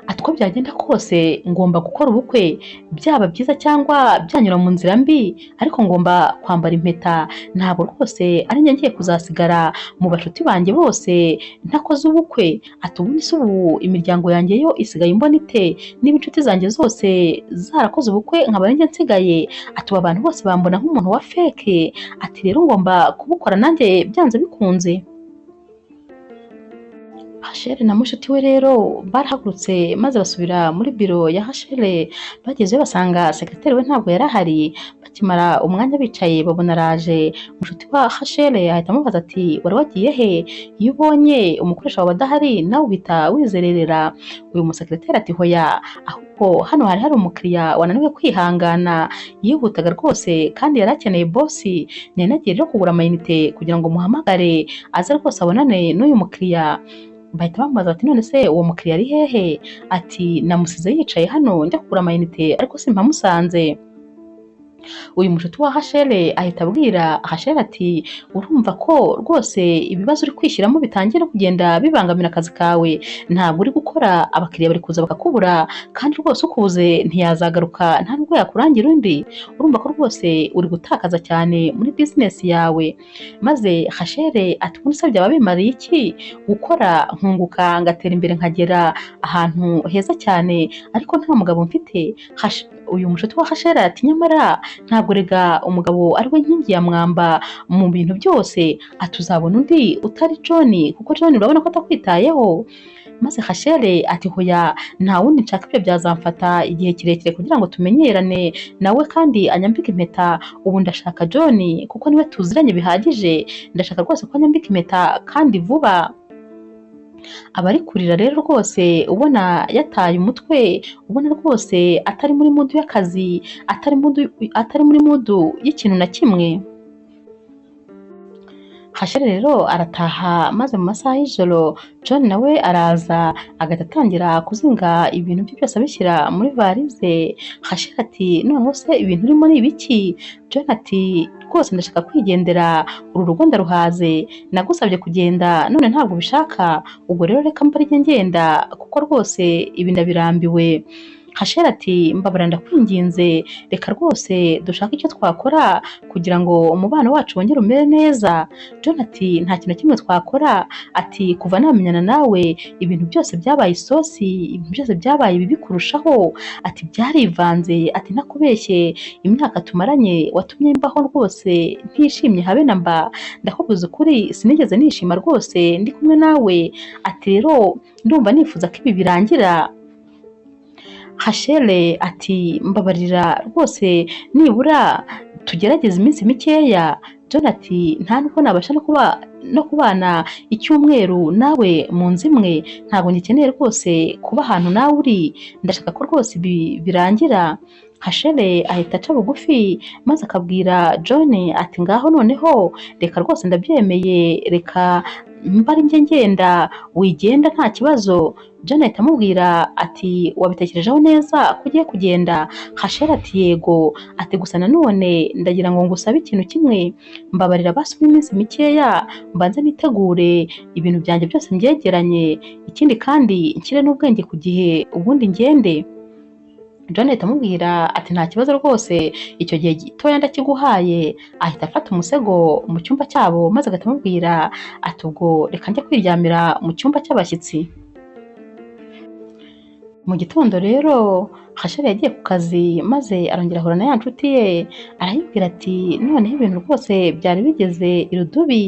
Ati uko byagenda kose ngomba gukora ubukwe, byaba byiza cyangwa byanyura mu nzira mbi, ariko ngomba kwambara impeta. Ntabwo rwose ari njye ngiye kuzasigara mu bashuti banjye bose ntakoze ubukwe. Ati ubundi se ubu imiryango yanjye yo isigaye imbona ite niba inshuti zanjye zose zarakoze ubukwe nkaba njye nsigaye? Ati aba bantu bose bambona nk'umuntu wa feke, ati rero ngomba kubukora nanjye byanze bikunze. Hasheri na mushuti we rero barahagurutse maze basubira muri biro ya Hasheri. Bagezeyo basanga sekreteri we ntabwo yari ahari. Bakimara umwanya bicaye babona araje. Mushuti wa Hasheri ahita amubaza ati wari wagiye he? Iyo ubonye umukoresha wawe adahari nawe uhita wizererera. Uyu musekreteri ati hoya, ahubwo hano hari umukiriya wananiwe kwihangana yihutaga rwose kandi yari akeneye bosi, nari nagiye rero kugura amayinite kugira ngo muhamagare aze rwose abonane n'uyu mukiriya. Bahita bamubaza ati none se uwo mukiriya ari hehe? Ati namusize yicaye hano njya kugura amayinite ariko simpamusanze. Uyu mushuti wa Hasheri ahita abwira Hasheri ati urumva ko rwose ibibazo uri kwishyiramo bitangira kugenda bibangamira akazi kawe, ntabwo uri gukora, abakiriya bari kuza bakakubura kandi rwose ukubuze ntiyazagaruka nta nubwo yakurangira undi. Urumva ko rwose uri gutakaza cyane muri business yawe. Maze Hasheri ati ubundi se byaba bimariye iki gukora nkunguka ngatera imbere nkagera ahantu heza cyane ariko nta mugabo mfite? Uyu mushuti wa Hasheri ati nyamara ntabwo rega umugabo ari we nkingi ya mwamba mu bintu byose, ati uzabona undi utari John kuko John urabona ko atakwitayeho. Maze Rachel ati hoya nta wundi nshaka, ibyo byazamfata igihe kirekire kugira ngo tumenyerane nawe kandi anyambike impeta. Ubu ndashaka John kuko niwe tuziranye bihagije, ndashaka rwose ko anyambika impeta kandi vuba. Abari kurira rero rwose ubona yataye umutwe, ubona rwose atari muri mudu y'akazi, atari muri mudu y'ikintu na kimwe. Rachel rero arataha, maze mu masaha y'ijoro John nawe araza agahita atangira kuzinga ibintu bye byose abishyira muri varize. Rachel ati noneho se ibintu urimo ni ibiki? John ati rwose ndashaka kwigendera, uru rugo ndaruhaze, nagusabye kugenda none ntabwo ubishaka, ubwo rero reka mba ariko ngenda kuko rwose ibi ndabirambiwe. Rachel ati mbabara ndakwinginze, reka rwose dushaka icyo twakora kugira ngo umubano wacu wongere umere neza. John ati nta kintu kimwe twakora, ati kuva namenyana nawe ibintu byose byabaye isosi, ibintu byose byabaye bibi kurushaho, ati byarivanze, ati nakubeshye imyaka tumaranye watumye mbaho rwose ntishimye habe na mba, ndakubwiza ukuri sinigeze nishima rwose ndi kumwe nawe, ati rero ndumva nifuza ko ibi birangira. Rachel ati mbabarira rwose nibura tugerageza iminsi mikeya. John ati nta nubwo nabasha no kubana icyumweru nawe mu nzu imwe, ntabwo ngikeneye rwose kuba ahantu nawe uri, ndashaka ko rwose ibi birangira. Rachel ahita aca bugufi maze akabwira John ati ngaho noneho reka rwose ndabyemeye, reka mba ari njye ngenda, wigenda nta kibazo. John ahita amubwira ati wabitekerejeho neza ko ugiye kugenda? Rachel ati yego, ati gusa nanone ndagira ngo ngusabe ikintu kimwe, mbabarira basi iminsi mikeya mbanze nitegure ibintu byanjye byose mbyegeranye, ikindi kandi nshyire n'ubwenge ku gihe ubundi ngende. John ahita amubwira ati nta kibazo rwose, icyo gihe gitoya ndakiguhaye. Ahita afata umusego mu cyumba cyabo maze agahita amubwira ati ubwo reka njye kwiryamira mu cyumba cy'abashyitsi. Mu gitondo rero Rachel yagiye ku kazi maze arongera ahura na ya nshuti ye, arayibwira ati noneho ibintu rwose byari bigeze irudubi,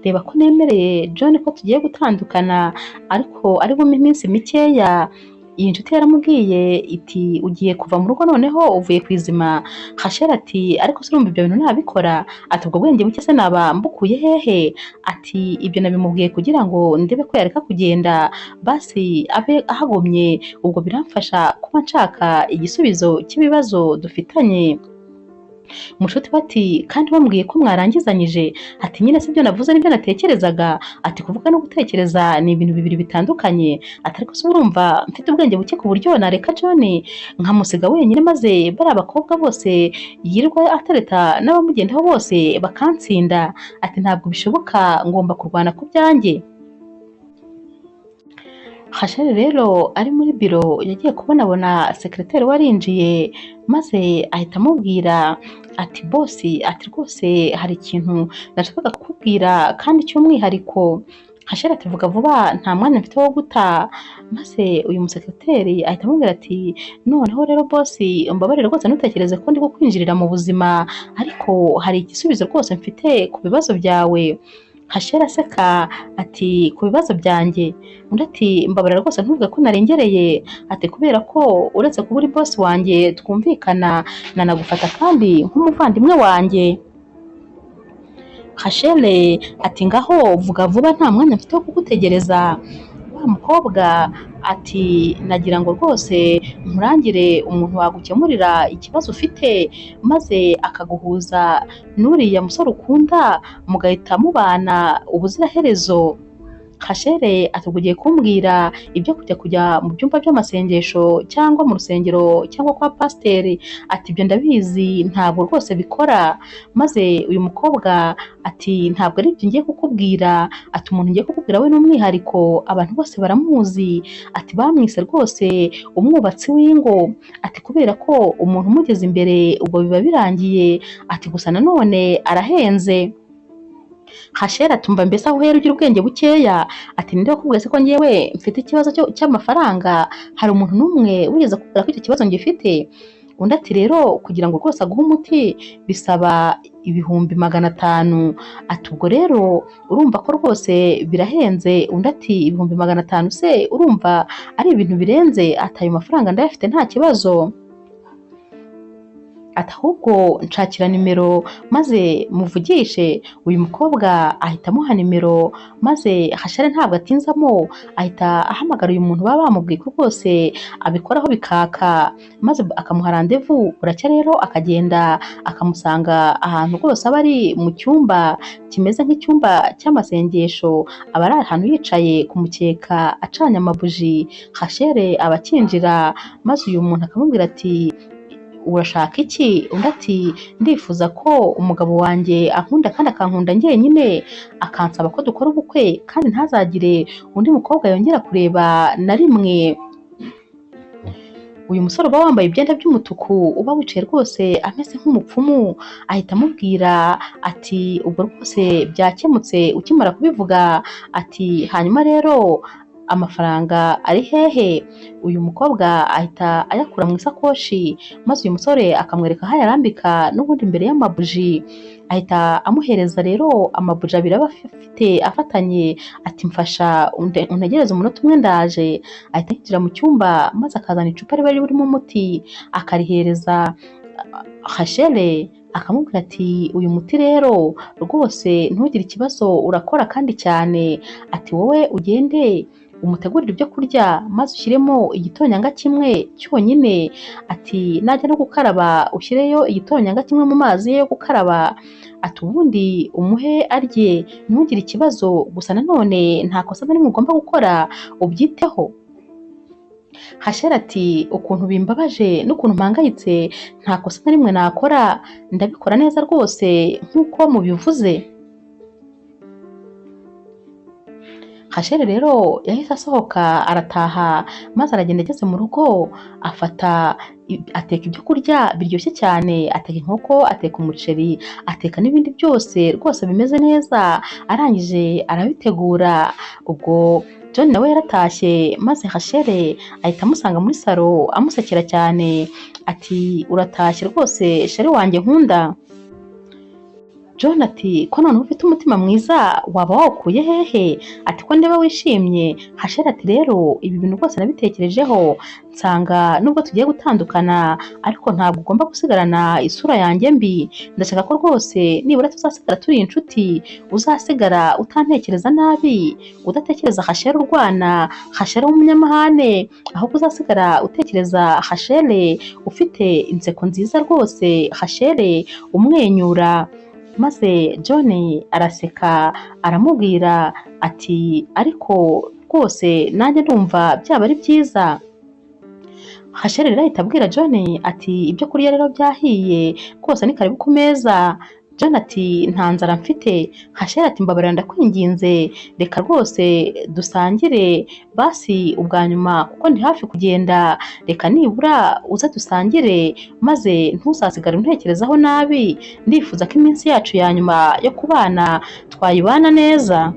reba ko nemereye John ko tugiye gutandukana ariko ari bume iminsi mikeya. Iyi nshuti yaramubwiye iti ugiye kuva mu rugo noneho uvuye ku izima. Rachel ati ariko se urumva ibyo bintu nabikora? Ati ubwo bwenge buke se naba mbukuye hehe? Ati ibyo nabimubwiye kugira ngo ndebe ko yareka kugenda basi abe ahagomye, ubwo biramfasha kuba nshaka igisubizo cy'ibibazo dufitanye. Mushuti bati kandi wambwiye ko mwarangizanyije? Ati nyine sibyo navuze nibyo natekerezaga. Ati kuvuga no gutekereza ni ibintu bibiri bitandukanye. Ati ariko se urumva mfite ubwenge buke ku buryo nareka John nkamusiga wenyine maze bari abakobwa bose yirirwa atereta n'abamugendaho bose bakansinda? Ati ntabwo bishoboka, ngomba kurwana ku byanjye. Rachel rero ari muri biro yagiye kubonabona sekreteri warinjiye maze ahita amubwira ati bosi, ati rwose hari ikintu nashakaga kukubwira kandi cy'umwihariko. Rachel ati vuga vuba nta mwanya mfite wo guta. Maze uyu musekreteri ahita amubwira ati noneho rero bosi umbabarire rwose ntutekereze ko ndi kukwinjirira mu buzima, ariko hari igisubizo rwose mfite ku bibazo byawe. Rachel aseka ati ku bibazo byanjye? Undi ati mbabarira rwose ntuvuge ko narengereye, ati kubera ko uretse kuba uri bosi wanjye twumvikana nanagufata kandi nk'umuvandimwe wanjye. Rachel ati ngaho vuga vuba nta mwanya mfite wo kugutegereza. Wa mukobwa ati nagira ngo rwose nkurangire umuntu wagukemurira ikibazo ufite maze akaguhuza n'uriya musore ukunda mugahita mubana ubuziraherezo. Rachel ati ugiye kumbwira ibyo kujya mu byumba by'amasengesho cyangwa mu rusengero cyangwa kwa pasiteri? Ati ibyo ndabizi ntabwo rwose bikora. Maze uyu mukobwa ati ntabwo ari ibyo ngiye kukubwira, ati umuntu ngiye kukubwira we n'umwihariko abantu bose baramuzi, ati bamwise rwose umwubatsi w'ingo, ati kubera ko umuntu umugeze imbere ubwo biba birangiye, ati gusa nanone arahenze. Rachel atumva mbese aho uhera ugira ubwenge bukeya? Ati ninde wakubwiye se ko ngewe mfite ikibazo cy'amafaranga? Hari umuntu n'umwe wigeze kubwira ko icyo kibazo ngifite? undi ati rero kugira ngo rwose aguhe umuti bisaba ibihumbi 500. Ati ubwo rero urumva ko rwose birahenze. Undi ati ibihumbi 500 se urumva ari ibintu birenze? Ati ayo mafaranga ndayafite nta kibazo. Ati ahubwo nshakira nimero maze muvugishe. Uyu mukobwa ahita amuha nimero, maze Hashare ntabwo atinzamo ahita ahamagara uyu muntu baba bamubwiye ko rwose abikoraho bikaka, maze akamuha randevu. Buracya rero akagenda akamusanga ahantu rwose aba ari mu cyumba kimeze nk'icyumba cy'amasengesho, aba ari ahantu yicaye ku mukeka acanye amabuji. Hashare aba akinjira, maze uyu muntu akamubwira ati urashaka iki? Undi ati ndifuza ko umugabo wanjye ankunda kandi akankunda njyenyine, akansaba ko dukora ubukwe kandi ntazagire undi mukobwa yongera kureba na rimwe. Uyu musore uba wambaye ibyenda by'umutuku uba wicaye rwose ameze nk'umupfumu ahita amubwira ati ubwo rwose byakemutse ukimara kubivuga. Ati hanyuma rero amafaranga ari hehe? Uyu mukobwa ahita ayakura mu isakoshi, maze uyu musore akamwereka aho ayarambika n'ubundi imbere y'amabuji. Ahita amuhereza rero amabuji abiri aba afite afatanye. Ati mfasha untegereze umunota umwe ndaje. Ahita yinjira mu cyumba, maze akazana icupa riba ririmo umuti akarihereza Hashare, akamubwira ati uyu muti rero rwose ntugire ikibazo urakora kandi cyane. Ati wowe ugende umutegurire ibyo kurya maze ushyiremo igitonyanga kimwe cyonyine. Ati najya no gukaraba ushyireyo igitonyanga kimwe mu mazi ye yo gukaraba. Ati ubundi umuhe arye ntugire ikibazo, gusa nanone nta kosa na rimwe ugomba gukora, ubyiteho. Hashare ati ukuntu bimbabaje n'ukuntu mpangayitse nta kosa na rimwe nakora, ndabikora neza rwose nk'uko mubivuze. Hashare rero yahise asohoka arataha, maze aragenda ageze mu rugo ateka ibyo kurya biryoshye cyane, ateka inkoko, ateka umuceri, ateka n'ibindi byose rwose bimeze neza. Arangije arabitegura. Ubwo John nawe yaratashye, maze Hashare ahita amusanga muri salo amusekera cyane. Ati uratashye rwose shari wanjye nkunda? John ati ko none ufite umutima mwiza waba wawukuye hehe? Ati ko ndeba wishimye. Hashare ati rero ibi bintu rwose nabitekerejeho nsanga nubwo tugiye gutandukana ariko ntabwo ugomba gusigarana isura yanjye mbi. Ndashaka ko rwose nibura tuzasigara turi inshuti, uzasigara utantekereza nabi, udatekereza Hashare urwana, Hashare w'umunyamahane, ahubwo uzasigara utekereza Hashare ufite inseko nziza rwose, Hashare umwenyura. Maze John araseka aramubwira ati ariko rwose nanjye ndumva byaba ari byiza. Hashare rero ahita abwira John ati ibyo kurya rero byahiye rwose ni karibu ku meza. John ati nta nzara mfite. Hashare ati mbabarira ndakwinginze reka rwose dusangire basi ubwa nyuma kuko ndi hafi kugenda, reka nibura uze dusangire maze ntuzasigare untekerezaho nabi. Ndifuza ko iminsi yacu ya nyuma yo kubana twayibana neza.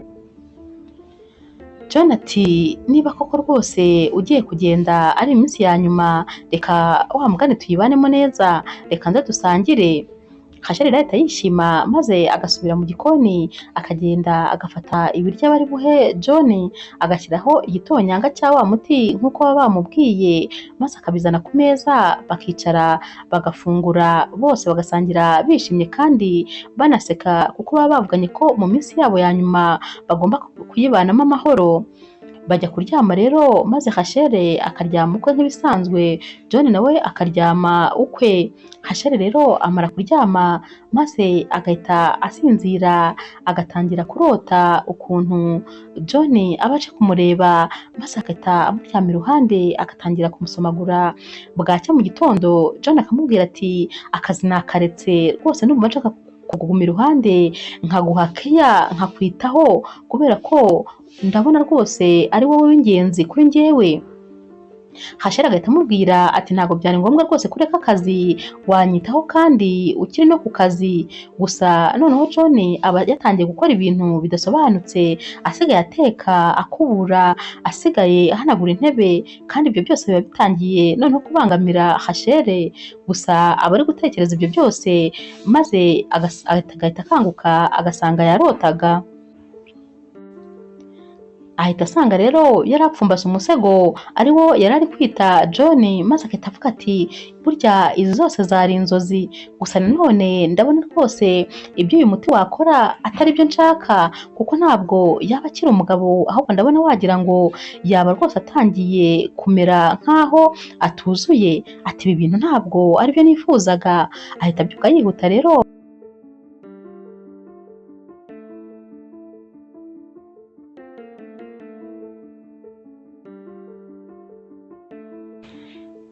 John ati niba koko rwose ugiye kugenda ari iminsi ya nyuma, reka wa mugani tuyibanemo neza, reka nze dusangire. Hashare ahita yishima, maze agasubira mu gikoni akagenda agafata ibiryo bari buhe John, agashyiraho igitonyanga cya wa muti nk'uko baba bamubwiye, maze akabizana ku meza bakicara bagafungura bose bagasangira bishimye kandi banaseka, kuko baba bavuganye ko mu minsi yabo ya nyuma bagomba kuyibanamo amahoro. Bajya kuryama rero, maze Hashare akaryama ukwe nk'ibisanzwe, John nawe akaryama ukwe. Hashare rero amara kuryama, maze agahita asinzira, agatangira kurota ukuntu John aba aje kumureba, maze agahita amuryama iruhande agatangira kumusomagura. Bwacya mu gitondo John akamubwira ati akazi nakaretse rwose, ndumva nshaka kuguma iruhande nkaguha keya nkakwitaho, kubera ko ndabona rwose ari wowe w'ingenzi kuri njyewe. Hashera agahita amubwira ati ntabwo byari ngombwa rwose kureka akazi, wanyitaho kandi ukiri no ku kazi. Gusa noneho John aba yatangiye gukora ibintu bidasobanutse, asigaye ateka, akubura, asigaye ahanagura intebe, kandi ibyo byose biba bitangiye noneho kubangamira Hashere. Gusa aba ari gutekereza ibyo byose maze agahita akanguka agasanga yarotaga. Ahita asanga rero yari apfumbase umusego ari wo yari ari kwita John, maze agahita avuga ati burya izi zose zari inzozi. Gusa nanone ndabona rwose ibyo uyu muti wakora atari byo nshaka, kuko ntabwo yaba akiri umugabo, ahubwo ndabona wagira ngo yaba rwose atangiye kumera nk'aho atuzuye. Ati ibi bintu ntabwo ari byo nifuzaga. Ahita abyuka yihuta rero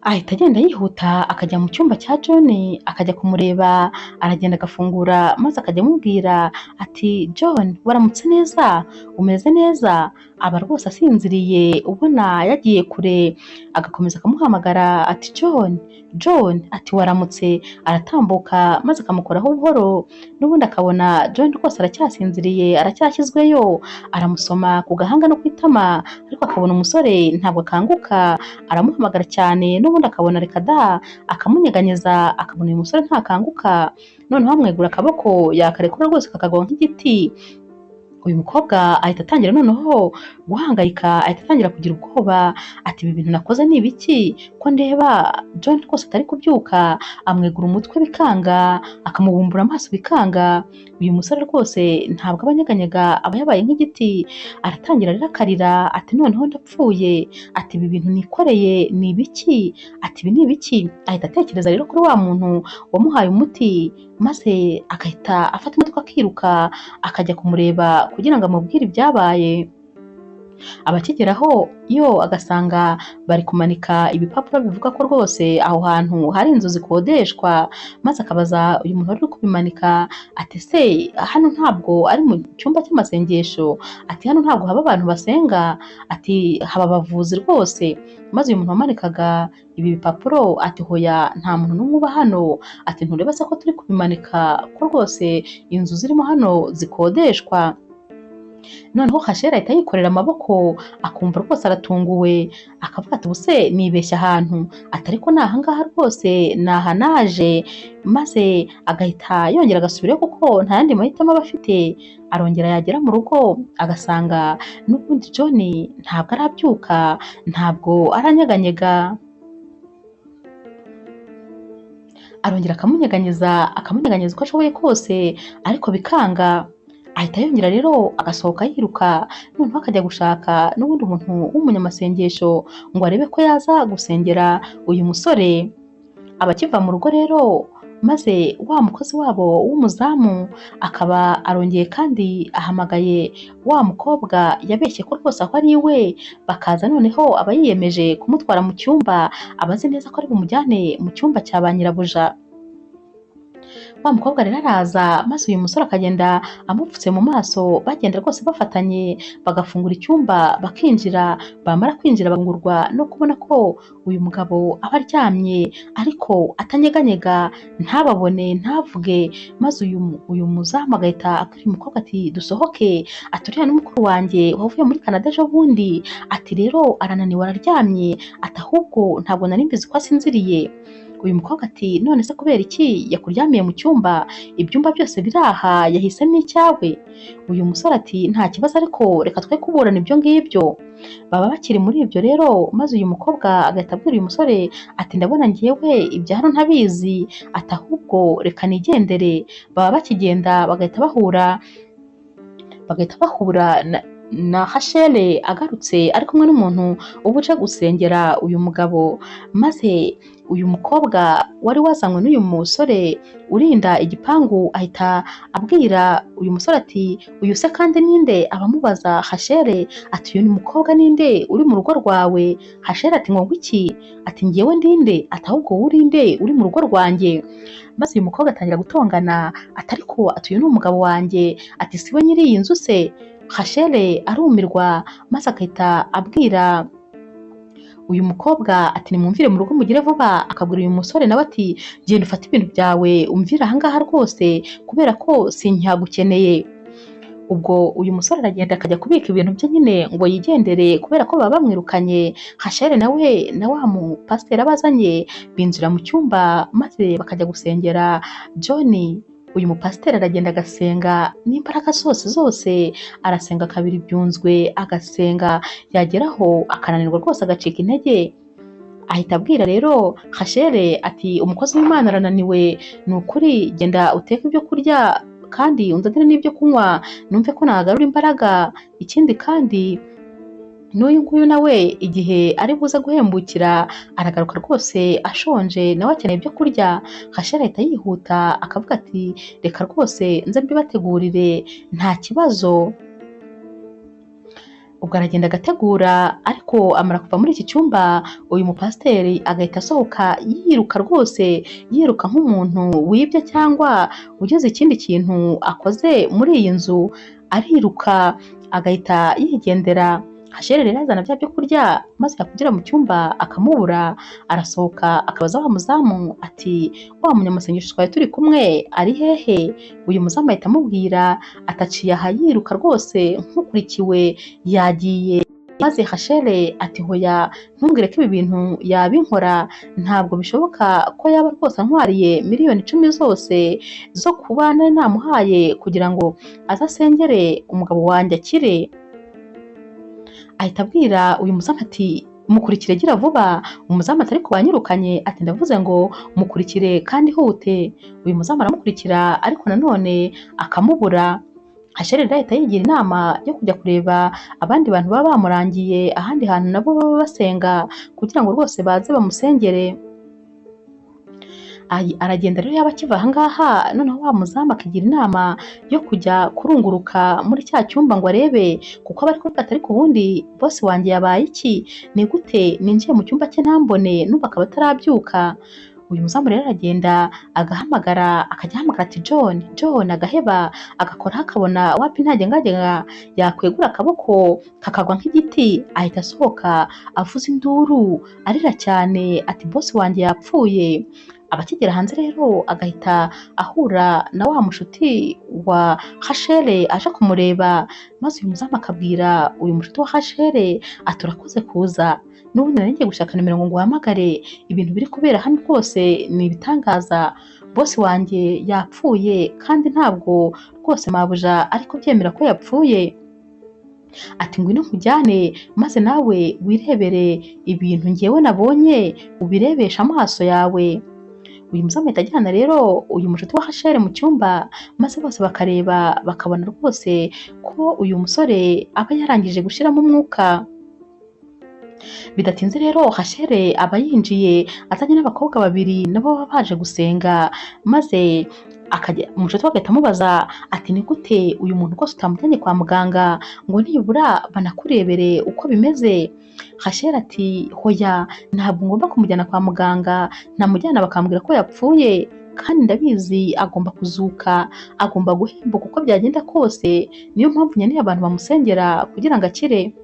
ahita agenda yihuta akajya mu cyumba cya John, akajya kumureba. Aragenda agafungura maze akajya amubwira ati John, waramutse neza, umeze neza? Aba rwose asinziriye ubona yagiye kure. Agakomeza akamuhamagara ati John, John, ati waramutse? Aratambuka maze akamukoraho buhoro, n'ubundi akabona John rwose aracyasinziriye, aracyashyizweyo. Aramusoma ku gahanga no ku itama, ariko akabona umusore ntabwo akanguka. Aramuhamagara cyane, n'ubundi akabona reka da, akamunyeganyeza, akabona uyu musore ntakanguka. Noneho amwegura akaboko, yakarekura rwose kakagwa nk'igiti. Uyu mukobwa ahita atangira noneho guhangayika, ahita atangira kugira ubwoba. Ati ibi bintu nakoze ni ibiki, ko ndeba John rwose atari kubyuka? Amwegura umutwe bikanga, akamubumbura amaso bikanga. Uyu musore rwose ntabwo aba anyeganyega, aba yabaye nk'igiti. Aratangira rero akarira ati noneho ndapfuye. Ati ibi bintu nikoreye ni ibiki? Ati ibi ni ibiki? Ahita atekereza rero kuri wa muntu wamuhaye umuti, maze agahita afata imodoka akiruka akajya kumureba kugira ngo amubwire ibyabaye. Abakigeraho yo agasanga bari kumanika ibipapuro bivuga ko rwose aho hantu hari inzu zikodeshwa, maze akabaza uyu muntu wari kubimanika ati se hano ntabwo ari mu cyumba cy'amasengesho? Ati hano ntabwo haba abantu basenga, ati haba abavuzi rwose. Maze uyu muntu wamanikaga ibi bipapuro ati hoya, nta muntu n'umwe uba hano. Ati ntureba se ko turi kubimanika ko rwose inzu zirimo hano zikodeshwa? Noneho Hashera ahita yikorera amaboko, akumva rwose aratunguwe, akavuga ati ubuse nibeshya ahantu? Ati ariko ni aha ngaha rwose, ni aha naje. Maze agahita yongera agasubirayo kuko nta yandi mahitamo aba afite. Arongera yagera mu rugo agasanga n'ubundi John ntabwo arabyuka, ntabwo aranyeganyega. Arongera akamunyeganyeza uko ashoboye kose, ariko bikanga. Ahita yongera rero agasohoka yiruka, noneho akajya gushaka n'ubundi umuntu w'umunyamasengesho ngo arebe ko yaza gusengera uyu musore. Abakiva mu rugo rero, maze wa mukozi wabo w'umuzamu akaba arongeye kandi ahamagaye wa mukobwa yabeshye ko rwose aho ari iwe, bakaza noneho aba yiyemeje kumutwara mu cyumba, abazi neza ko ari bumujyane mu cyumba cya ba nyirabuja. Wa mukobwa rero araza, maze uyu musore akagenda amupfutse mu maso, bagenda rwose bafatanye, bagafungura icyumba bakinjira. Bamara kwinjira bagungurwa no kubona ko uyu mugabo aba aryamye ariko atanyeganyega, ntababone, ntavuge. Maze uyu muzamu agahita abwira uyu mukobwa ati dusohoke, ati uriya n'umukuru wanjye wavuye muri Canada ejo bundi, ati rero arananiwe araryamye, ati ahubwo ntabwo nari mbizi ko asinziriye. Uyu mukobwa ati none se kubera iki yakuryamiye mu cyumba? Ibyumba byose biraha, yahisemo icyawe? Uyu musore ati nta kibazo, ariko reka twe kuburana ibyo ngibyo. Baba bakiri muri ibyo rero, maze uyu mukobwa agahita abwira uyu musore ati ndabona ngewe ibya hano ntabizi, ati ahubwo reka nigendere. Baba bakigenda bagahita bahura na Hashere agarutse ari kumwe n'umuntu uba uje gusengera uyu mugabo. Maze uyu mukobwa wari wazanywe n'uyu musore urinda igipangu ahita abwira uyu musore ati uyu se kandi ninde? Abamubaza Hashere ati uyu ni umukobwa ninde uri mu rugo rwawe? Hashere ati ngo iki? Ati ngewe ndinde? Ati ahubwo wowe urinde uri mu rugo rwanjye? Maze uyu mukobwa atangira gutongana ati ariko ati uyu ni umugabo wanjye, ati siwe nyiri iyi nzu se? Hashere arumirwa, maze agahita abwira uyu mukobwa ati nimwumvire mu rugo mugire vuba, akabwira uyu musore nawe ati genda ufate ibintu byawe umvire ahangaha rwose kubera ko sinkihagukeneye. Ubwo uyu musore aragenda akajya kubika ibintu bye nyine ngo yigendere kubera ko baba bamwirukanye. Hashele nawe na wa mupasiteri abazanye binjira mu cyumba maze bakajya gusengera John. Uyu mupasiteri aragenda agasenga n'imbaraga zose arasenga kabiri byunzwe, agasenga yageraho akananirwa rwose agacika intege. Ahita abwira rero Hashele ati umukozi w'Imana arananiwe, ni ukuri genda uteke ibyo kurya kandi unzanire n'ibyo kunywa numve ko nagarura imbaraga. Ikindi kandi n'uyu nguyu nawe igihe ari buze guhembukira aragaruka rwose ashonje nawe akeneye ibyo kurya. Hashele ahita yihuta akavuga ati reka rwose nze mbibategurire nta kibazo. Ubwo aragenda agategura, ariko amara kuva muri iki cyumba uyu mupasiteri agahita asohoka yiruka rwose, yiruka nk'umuntu wibye cyangwa ugize ikindi kintu akoze muri iyi nzu, ariruka agahita yigendera. Hashele rero azana bya byo kurya maze yakugera mu cyumba akamubura, arasohoka akabaza wa muzamu ati wa munyamasengesho twari turi kumwe ari hehe? Uyu muzamu ahita amubwira ataciye aha yiruka rwose nk'ukurikiwe yagiye. Maze Hashele ati hoya ntumbwire ko ibi bintu yabinkora, ntabwo bishoboka ko yaba rwose antwariye miliyoni 10 zose zo kuba nari namuhaye kugira ngo azasengere umugabo wanjye akire. Ahita abwira uyu muzamu ati mukurikire gira vuba. Umuzamu ati ariko wanyirukanye, ati ndavuze ngo mukurikire kandi hute. Uyu muzamu aramukurikira ariko nanone akamubura. Hashele rero ahita yigira inama yo kujya kureba abandi bantu baba bamurangiye ahandi hantu nabo baba basenga kugira ngo rwose baze bamusengere. Aragenda rero yaba akiva ahangaha, noneho wa muzamu akigira inama yo kujya kurunguruka muri cya cyumba ngo arebe, kuko aba ari kuvuga ati ariko ubundi bosi wanjye yabaye iki? Ni gute ninjiye mu cyumba cye ntambone n'ubu akaba atarabyuka? Uyu muzamu rero aragenda agahamagara, akajya ahamagara ati John, agaheba agakora akabona wapi ntagengagenga yakwegura akaboko kakagwa nk'igiti. Ahita asohoka avuza induru arira cyane ati bosi wanjye yapfuye. Abakigera hanze rero agahita ahura na wa mushuti wa Hashele aje kumureba, maze uyu muzamu akabwira uyu mushuti wa Hashele ati urakoze kuza, n'ubundi nari ngiye gushaka nimero ngo nguhamagare, ibintu biri kubera hano rwose ni ibitangaza, bosi wanjye yapfuye kandi ntabwo rwose mabuja ari kubyemera ko yapfuye. Ati ngwino nkujyane maze nawe wirebere ibintu ngewe nabonye ubirebesha amaso yawe. Uyu muzamu ahita ajyana rero uyu mushuti wa Hashele mu cyumba, maze bose bakareba bakabona rwose ko uyu musore aba yarangije gushiramo umwuka. Bidatinze rero Hashele aba yinjiye azanye n'abakobwa babiri nabo baba baje gusenga, maze umushuti we agahita amubaza ati ni gute uyu muntu rwose utamujyanye kwa muganga ngo nibura banakurebere uko bimeze? Hashele ati hoya ntabwo ngomba kumujyana kwa muganga, namujyana bakambwira ko yapfuye kandi ndabizi agomba kuzuka, agomba guhembuka uko byagenda kose, niyo mpamvu nkeneye abantu bamusengera kugira ngo akire.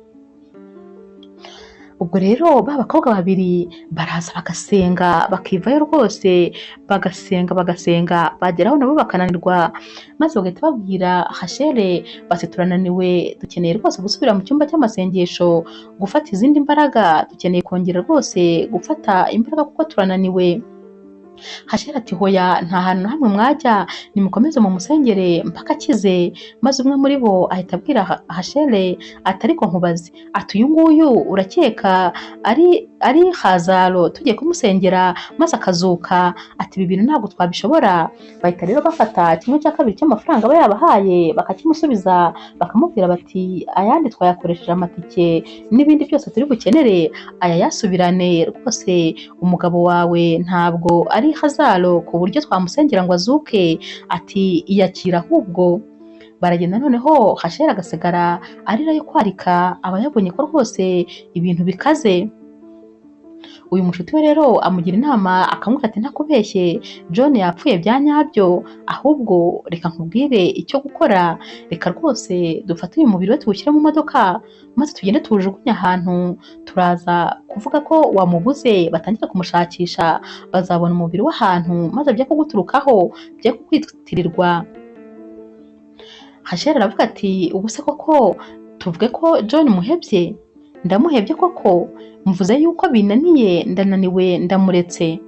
Ubwo rero ba bakobwa babiri baraza bagasenga bakivayo rwose, bagasenga bageraho nabo bakananirwa, maze bagahita babwira Hashele bati turananiwe, dukeneye rwose gusubira mu cyumba cy'amasengesho gufata izindi mbaraga, dukeneye kongera rwose gufata imbaraga kuko turananiwe. Hashele ati hoya nta hantu na hamwe mwajya, nimukomeze mu musengere mpaka akize. Maze umwe muri bo ahita abwira Hashele ati ariko nkubaze, ati uyu nguyu urakeka ari Hazaro tugiye kumusengera maze akazuka? Ati ibi bintu ntabwo twabishobora. Bahita rero bafata 1/2 cy'amafaranga aba yabahaye bakakimusubiza, bakamubwira bati ayandi twayakoresheje amatike n'ibindi byose turi bukenere, aya yasubirane rwose, umugabo wawe ntabwo ari Hazaro ku buryo twamusengera ngo azuke. Ati iyakira ahubwo. Baragenda noneho Hashele agasigara arira yo kwarika, aba yabonye ko rwose ibintu bikaze. uyu mushuti we rero amugira inama akamubwira ati ntakubeshye John yapfuye bya nyabyo, ahubwo reka nkubwire icyo gukora, reka rwose dufate uyu mubiri we tuwushyire mu modoka maze tugende tuwujugunye ahantu, turaza kuvuga ko wamubuze batangira kumushakisha, bazabona umubiri w'ahantu maze bye kuguturukaho bye kukwitirirwa. Hasheri aravuga ati ubu se koko tuvuge ko John muhebye? Ndamuhebye koko? Mvuze yuko binaniye, ndananiwe, ndamuretse.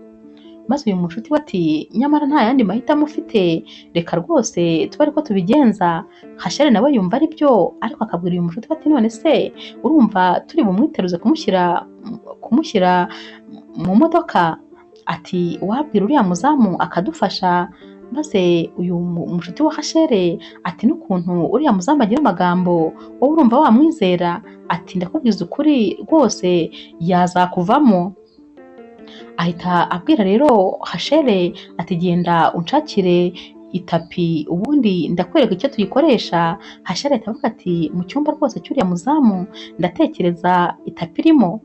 Maze uyu mushuti we ati nyamara nta yandi mahitamo ufite, reka rwose tube ariko tubigenza. Hasheri nawe yumva ari byo, ariko akabwira uyu mushuti we ati none se urumva turi bumwiteruze kumushyira mu modoka? Ati wabwira uriya muzamu akadufasha. Maze uyu mushuti wa Hasheri ati n'ukuntu uriya muzamu agira amagambo, wowe urumva wamwizera? Ati ndakubwiza ukuri rwose yazakuvamo. Ahita abwira rero Hasheri ati genda unshakire itapi ubundi ndakwereka icyo tuyikoresha. Hasheri ahita avuga ati mu cyumba rwose cy'uriya muzamu ndatekereza itapi irimo.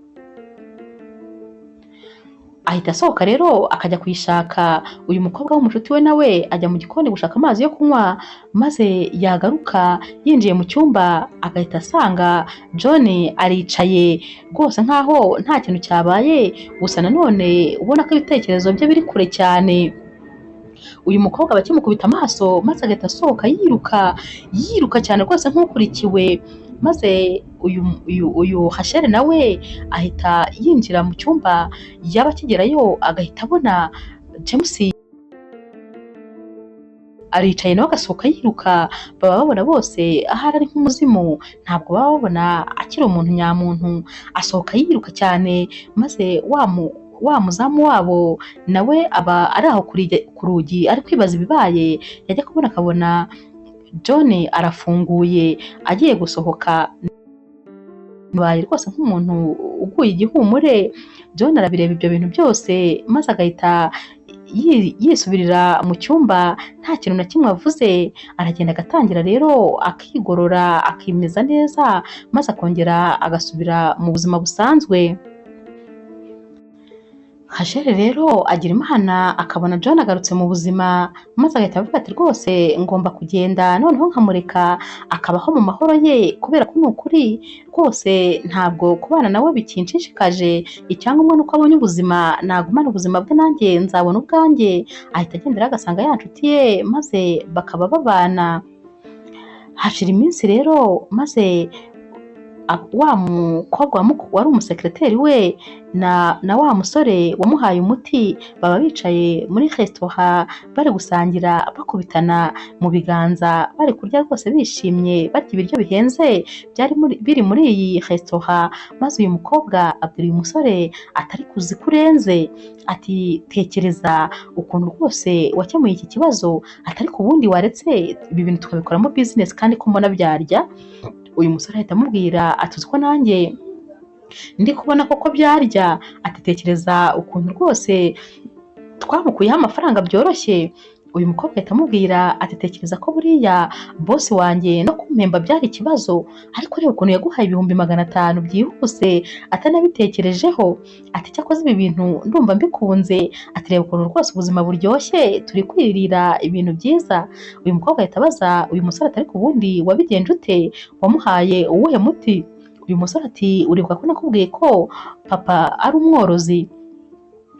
Ahita asohoka rero akajya kuyishaka. Uyu mukobwa w'umushuti we nawe ajya mu gikoni gushaka amazi yo kunywa, maze yagaruka yinjiye mu cyumba agahita asanga John aricaye rwose nkaho nta kintu cyabaye, gusa nanone ubona ko ibitekerezo bye biri kure cyane. Uyu mukobwa bakimukubita amaso maze agahita asohoka yiruka cyane rwose nk'ukurikiwe. Maze uyu Hasheri nawe ahita yinjira mu cyumba, yaba akigerayo agahita abona James aricaye nawe agasohoka yiruka. Baba babona bose ahari ari nk'umuzimu, ntabwo baba babona akiri umuntu nyamuntu. Asohoka yiruka cyane, maze wa muzamu wabo nawe aba ari aho ku rugi ari kwibaza ibibaye. Yajya kubona akabona John arafunguye agiye gusohoka, bibaye rwose nk'umuntu uguye igihumure. John arabireba ibyo bintu byose maze agahita yisubirira mu cyumba nta kintu na kimwe avuze. Aragenda agatangira rero akigorora akimeza neza, maze akongera agasubira mu buzima busanzwe. Hasheri rero agira imana akabona John agarutse mu buzima, maze agahita avuga ati rwose ngomba kugenda noneho nkamureka akabaho mu mahoro ye, kubera ko ni ukuri rwose ntabwo kubana nawe bikinshishikaje. Icyangombwa ni uko abonye ubuzima nagumana ubuzima bwe nanjye nzabona ubwanjye. Ahita agenda agasanga ya nshuti ye maze bakaba babana. Hashira iminsi rero, maze wa mukobwa wari umusekreteri we na wa musore wamuhaye umuti baba bicaye muri resitora bari gusangira bakubitana mu biganza, bari kurya rwose bishimye barya ibiryo bihenze biri muri iyi resitora. Maze uyu mukobwa abwira uyu musore atari kuzi kurenze, ati tekereza ukuntu rwose wakemuye iki kibazo, atari ku bundi waretse ibi bintu tukabikoramo business kandi ko mbona byarya. Uyu musore ahita amubwira ati uziko nanjye ndi kubona koko byarya, ati tekereza ukuntu rwose twamukuyeho amafaranga byoroshye. Uyu mukobwa ahita amubwira ati tekereza ko buriya boss wanjye no kumpemba byari ikibazo, ariko reba ukuntu yaguhaye 500 byihuse atanabitekerejeho. Ati cyakoze ibi bintu ndumva mbikunze, ati reba ukuntu rwose ubuzima buryoshye turi kwirira ibintu byiza. Uyu mukobwa ahita abaza uyu musore atari ku bundi wabigenje ute, wamuhaye uwuhe muti? Uyu musore ati uribuka ko nakubwiye ko papa ari umworozi?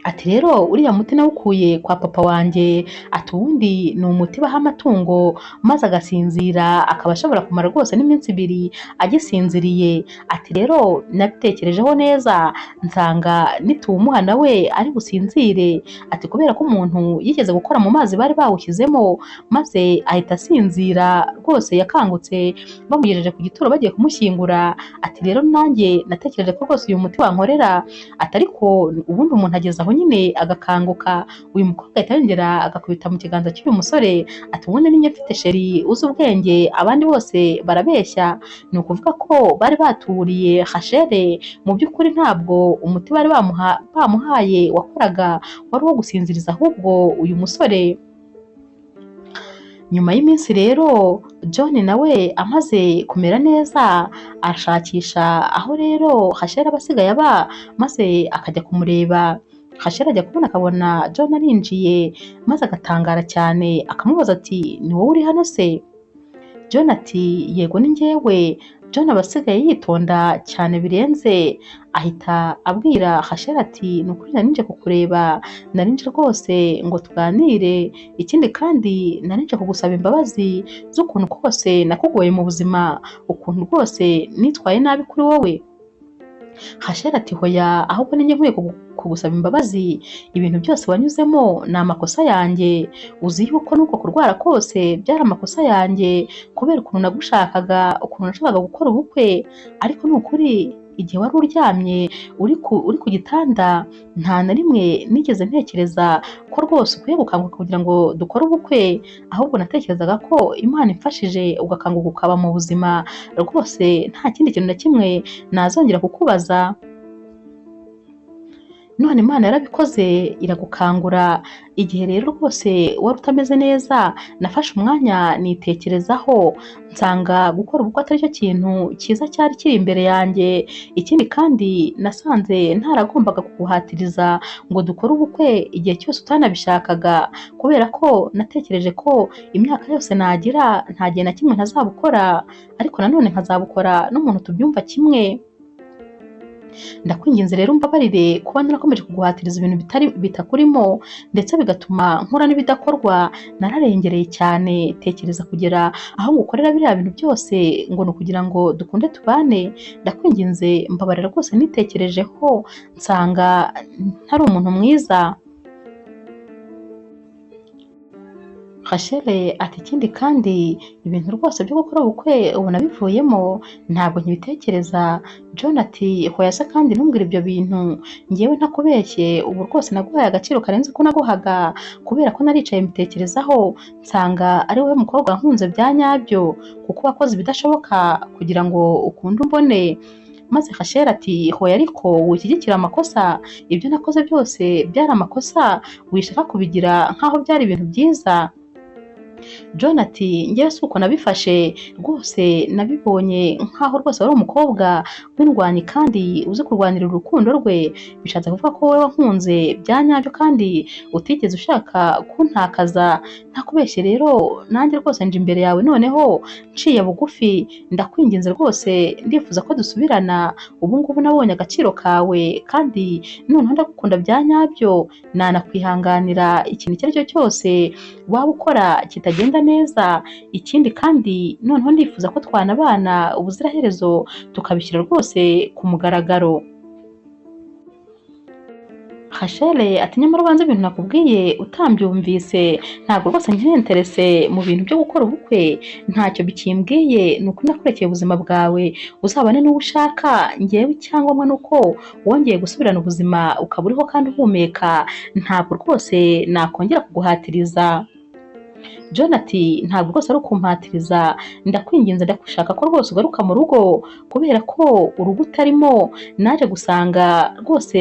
Ati rero uriya muti nawukuye kwa papa wanjye, ati ubundi ni umuti baha amatungo maze agasinzira akaba ashobora kumara rwose n'iminsi 2 agisinziriye. Ati rero nabitekerejeho neza nsanga nitumuha nawe ari businzire, ati kubera ko umuntu yigeze gukora mu mazi bari bawushyizemo maze ahita asinzira rwose, yakangutse bamugejeje ku gituro bagiye kumushyingura. Ati rero nanjye natekereje ko rwose uyu muti wankorera, ati ariko ubundi umuntu ageze aho nyine agakanguka. Uyu mukobwa ahita yongera agakubita mu kiganza cy'uyu musore ati ubundi ninjye mfite sheri uzi ubwenge, abandi bose barabeshya. Ni ukuvuga ko bari baturiye Hasheri, mu by'ukuri ntabwo umuti bari bamuhaye wakoraga wari uwo gusinziriza ahubwo uyu musore. Nyuma y'iminsi rero John nawe amaze kumera neza arashakisha aho rero Hashera aba asigaye aba maze akajya kumureba. Hashera ajya kubona akabona John arinjiye maze agatangara cyane akamubaza ati ni wowe uri hano se? John ati yego ni njyewe. John aba asigaye yitonda cyane birenze, ahita abwira Hashera ati ni ukuri nari nje kukureba, nari nje rwose ngo tuganire, ikindi kandi nari nje kugusaba imbabazi z'ukuntu kose nakugoye mu buzima, ukuntu rwose nitwaye nabi kuri wowe. Hashera ati hoya, ahubwo ninjye nkwiye kugusaba imbabazi, ibintu byose wanyuzemo ni amakosa yanjye, uzi yuko nuko kurwara kose byari amakosa yanjye kubera ukuntu nagushakaga, ukuntu nashakaga gukora ubukwe, ariko ni ukuri igihe wari uryamye uri ku gitanda nta na rimwe nigeze ntekereza ko rwose ukwiye gukanguka kugira ngo dukore ubukwe, ahubwo natekerezaga ko Imana imfashije ugakanguka ukaba mu buzima, rwose nta kindi kintu na kimwe nazongera kukubaza. None Imana yarabikoze iragukangura. Igihe rero rwose wari utameze neza nafashe umwanya nitekerezaho nsanga gukora ubukwe atari cyo kintu cyiza cyari kiri imbere yanjye, ikindi kandi nasanze ntaragombaga kuguhatiriza ngo dukore ubukwe igihe cyose utanabishakaga, kubera ko natekereje ko imyaka yose nagira nta gihe na kimwe ntazabukora, ariko nanone nkazabukora n'umuntu tubyumva kimwe. Ndakwinginze rero umbabarire kuba narakomeje kuguhatiriza ibintu bitakurimo ndetse bigatuma nkora n'ibidakorwa. Nararengereye cyane, tekereza kugera aho ngukorera biriya bintu byose ngo ni ukugira ngo dukunde tubane. Ndakwinginze mbabarira rwose, nitekerejeho nsanga ntari umuntu mwiza. Hashera ati ikindi kandi ibintu rwose byo gukora ubukwe ubu nabivuyemo, ntabwo nkibitekereza. John ati hoya se kandi ntumbwire ibyo bintu, njyewe ntakubeshye ubu rwose naguhaye agaciro karenze ko naguhaga, kubera ko naricaye mbitekerezaho nsanga ari wowe mukobwa nkunze bya nyabyo, kuko wakoze ibidashoboka kugira ngo ukunde umbone. Maze Hashera ati hoya ariko wishyigikira amakosa, ibyo nakoze byose byari amakosa, wishaka kubigira nk'aho byari ibintu byiza. John ati njyewe si uko nabifashe rwose, nabibonye nk'aho rwose wari umukobwa w'indwanyi kandi uzi kurwanira urukundo rwe, bishatse kuvuga ko wowe wankunze bya nyabyo kandi utigeze ushaka kuntakaza. Ntakubeshye rero nanjye rwose nje imbere yawe noneho nciye bugufi, ndakwinginze rwose ndifuza ko dusubirana. Ubu ngubu nabonye agaciro kawe kandi noneho ndagukunda bya nyabyo, nanakwihanganira ikintu icyo ari cyo cyose waba ukora kitagenda neza, ikindi kandi noneho ndifuza ko twanabana ubuziraherezo tukabishyira rwose ku mugaragaro. Hashera ati nyamara ubanza ibintu nakubwiye utambyumvise, ntabwo rwose nkirenterese mu bintu byo gukora ubukwe, ntacyo bikimbwiye, ni uko nakurekeye ubuzima bwawe uzabane n'uwo ushaka, njyewe icyangombwa ni uko wongeye gusubirana ubuzima ukaba uriho kandi uhumeka, ntabwo rwose nakongera kuguhatiriza. John ati ntabwo rwose ari ukumpatiriza, ndakwinginze ndagushaka ko rwose ugaruka mu rugo, kubera ko urugo utarimo naje gusanga rwose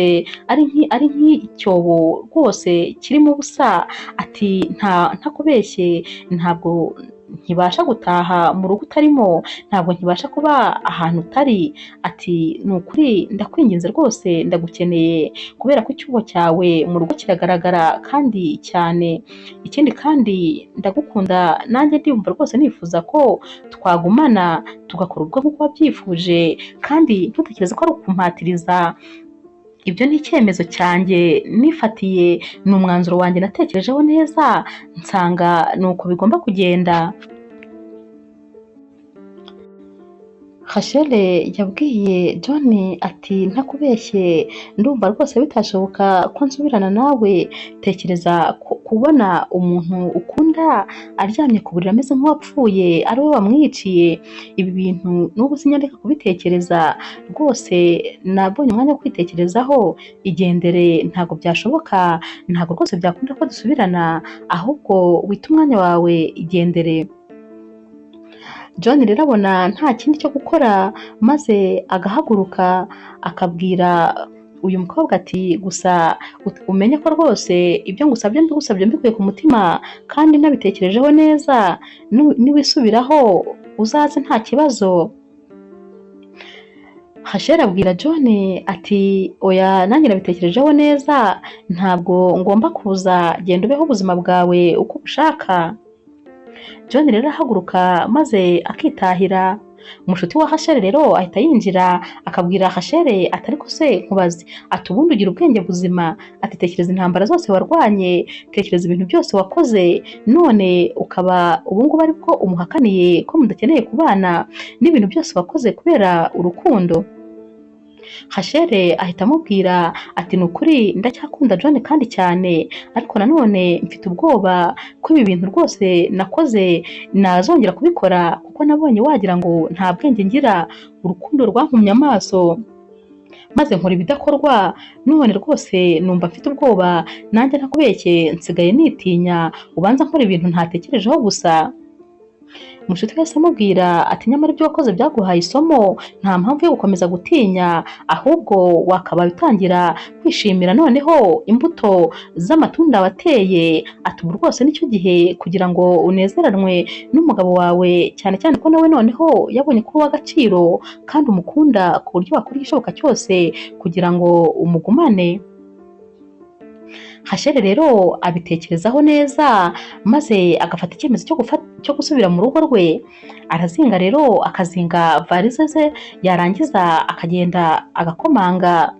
ari nk'icyobo rwose kirimo ubusa. Ati ntakubeshye ntabwo nkibasha gutaha mu rugo utarimo, ntabwo nkibasha kuba ahantu utari. Ati ni ukuri ndakwinginze rwose ndagukeneye, kubera ko icyuho cyawe mu rugo kiragaragara kandi cyane, ikindi kandi ndagukunda, nanjye ndiyumva rwose nifuza ko twagumana tugakora ubwo nk'uko wabyifuje, kandi ntutekereze ko ari ukumpatiriza. Ibyo ni icyemezo cyanjye nifatiye, ni umwanzuro wanjye natekerejeho neza nsanga ni uko bigomba kugenda. Hashera yabwiye John ati ntakubeshye ndumva rwose bitashoboka ko nsubirana nawe, tekereza kubona umuntu ukunda aryamye ku buriri ameze nk'uwapfuye ari we wamwiciye. Ibi bintu n'ubu sinyandika kubitekereza, rwose nabonye umwanya wo kwitekerezaho, igendere ntabwo byashoboka, ntabwo rwose byakunda ko dusubirana, ahubwo wite umwanya wawe igendere. John rero abona nta kindi cyo gukora maze agahaguruka akabwira uyu mukobwa ati gusa umenye ko rwose ibyo ngusabye mbigusabye mbikuye ku mutima kandi nabitekerejeho neza, niwisubiraho uzaze nta kibazo. Hasheri abwira John ati oya nanjye nabitekerejeho neza, ntabwo ngomba kuza, genda ubeho ubuzima bwawe uko ubushaka. John rero ahaguruka maze akitahira. Umushuti wa Hasheri rero ahita yinjira akabwira Hasheri ati ariko se nkubaze, ati ubundi ugira ubwenge buzima, ati tekereza intambara zose warwanye, tekereza ibintu byose wakoze, none ukaba ubungubu aribwo umuhakaniye ko mudakeneye kubana, n'ibintu byose wakoze kubera urukundo. Hasheri ahita amubwira ati ni ukuri ndacyakunda John kandi cyane, ariko nanone mfite ubwoba ko ibi bintu rwose nakoze nazongera kubikora, kuko nabonye wagira ngo nta bwenge ngira, urukundo rwankumye amaso maze nkora ibidakorwa, none rwose numva mfite ubwoba, nanjye ntakubeshye nsigaye nitinya, ubanza nkora ibintu ntatekerejeho gusa. Umushuti wese amubwira ati nyamara ibyo wakoze byaguhaye isomo, nta mpamvu yo gukomeza gutinya, ahubwo wakabaye utangira kwishimira noneho imbuto z'amatunda wateye, ati ubu rwose nicyo gihe kugira ngo unezeranwe n'umugabo wawe, cyane cyane ko nawe noneho yabonye ko uw'agaciro kandi umukunda ku buryo wakora igishoboka cyose kugira ngo umugumane. Hasheri rero abitekerezaho neza maze agafata icyemezo cyo gusubira mu rugo rwe. Arazinga rero akazinga varize ze, yarangiza akagenda agakomanga.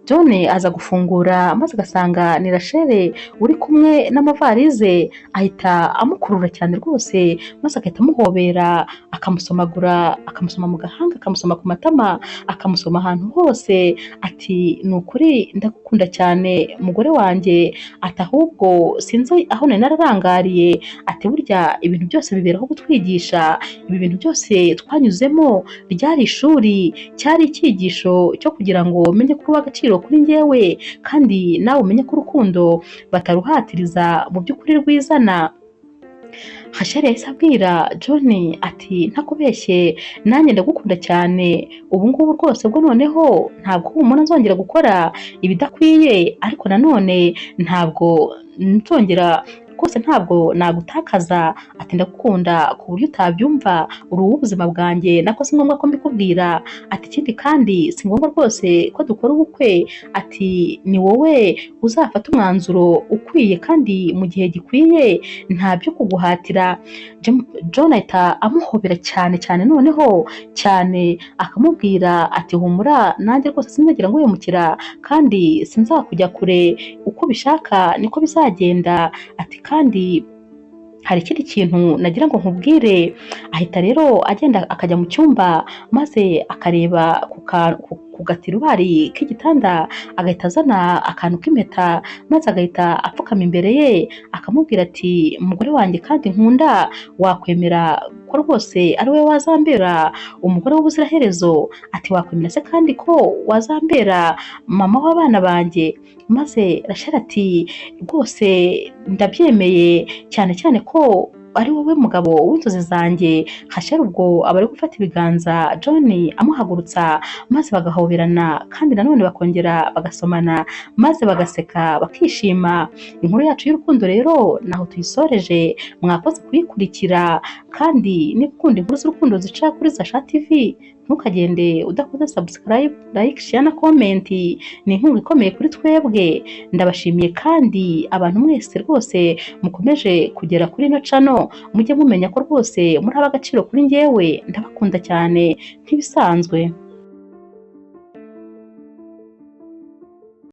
John aza gufungura maze agasanga ni Rasheli uri kumwe n'amavarize, ahita amukurura cyane rwose maze agahita amuhobera, akamusomagura, akamusoma mu gahanga, akamusoma ku matama, akamusoma ahantu hose, ati ni ukuri ndagukunda cyane mugore wanjye, ati ahubwo sinzi aho nari nararangariye, ati burya ibintu byose biberaho kutwigisha, ibi bintu byose twanyuzemo ryari ishuri, cyari icyigisho cyo kugira ngo menye ko uw'agaciro kuri njyewe, kandi nawe umenye ko urukundo bataruhatiriza mu by'ukuri rwizana. Hasheri yahise abwira John ati ntakubeshye nanjye ndagukunda cyane, ubu ngubu rwose bwo noneho ntabwo umuntu azongera gukora ibidakwiye, ariko nanone ntabwo nzongera rwose, ntabwo nagutakaza, ati ndagukunda ku buryo utabyumva, uri uw'ubuzima bwanjye, nako si ngombwa ko mbikubwira, ati ikindi kandi si ngombwa rwose ko dukora ubukwe, ati ni wowe uzafata umwanzuro ukwiye kandi mu gihe gikwiye, nta byo kuguhatira. John ahita amuhobera cyane cyane noneho cyane, akamubwira ati humura nanjye rwose sinzagira ngo wemukira, kandi sinzakujya kure, uko bishaka niko bizagenda, ati kandi hari ikindi kintu nagira ngo nkubwire. Ahita rero agenda akajya mu cyumba maze akareba ku gatirubari k'igitanda, agahita azana akantu k'impeta maze agahita apfukama imbere ye, akamubwira ati umugore wanjye kandi nkunda, wakwemera ko rwose ari we wazambera umugore w'ubuziraherezo, ati wakwemera se kandi ko wazambera mama w'abana banjye. Maze Rasheli ati rwose ndabyemeye, cyane cyane ko ari wowe mugabo w'inzozi zanjye. Hasheri ubwo aba ari gufata ibiganza John amuhagurutsa maze bagahoberana, kandi nanone bakongera bagasomana maze bagaseka bakishima. Inkuru yacu y'urukundo rero naho tuyisoreje, mwakoze kuyikurikira, kandi niba ukunda inkuru z'urukundo zica kuri Zasha TV ntukagende udakoze subscribe, like, share na comment, ni inkunga ikomeye kuri twebwe. Ndabashimiye kandi abantu mwese rwose mukomeje kugera kuri ino channel, mujye mumenya ko rwose muri ab'agaciro kuri njyewe, ndabakunda cyane nk'ibisanzwe.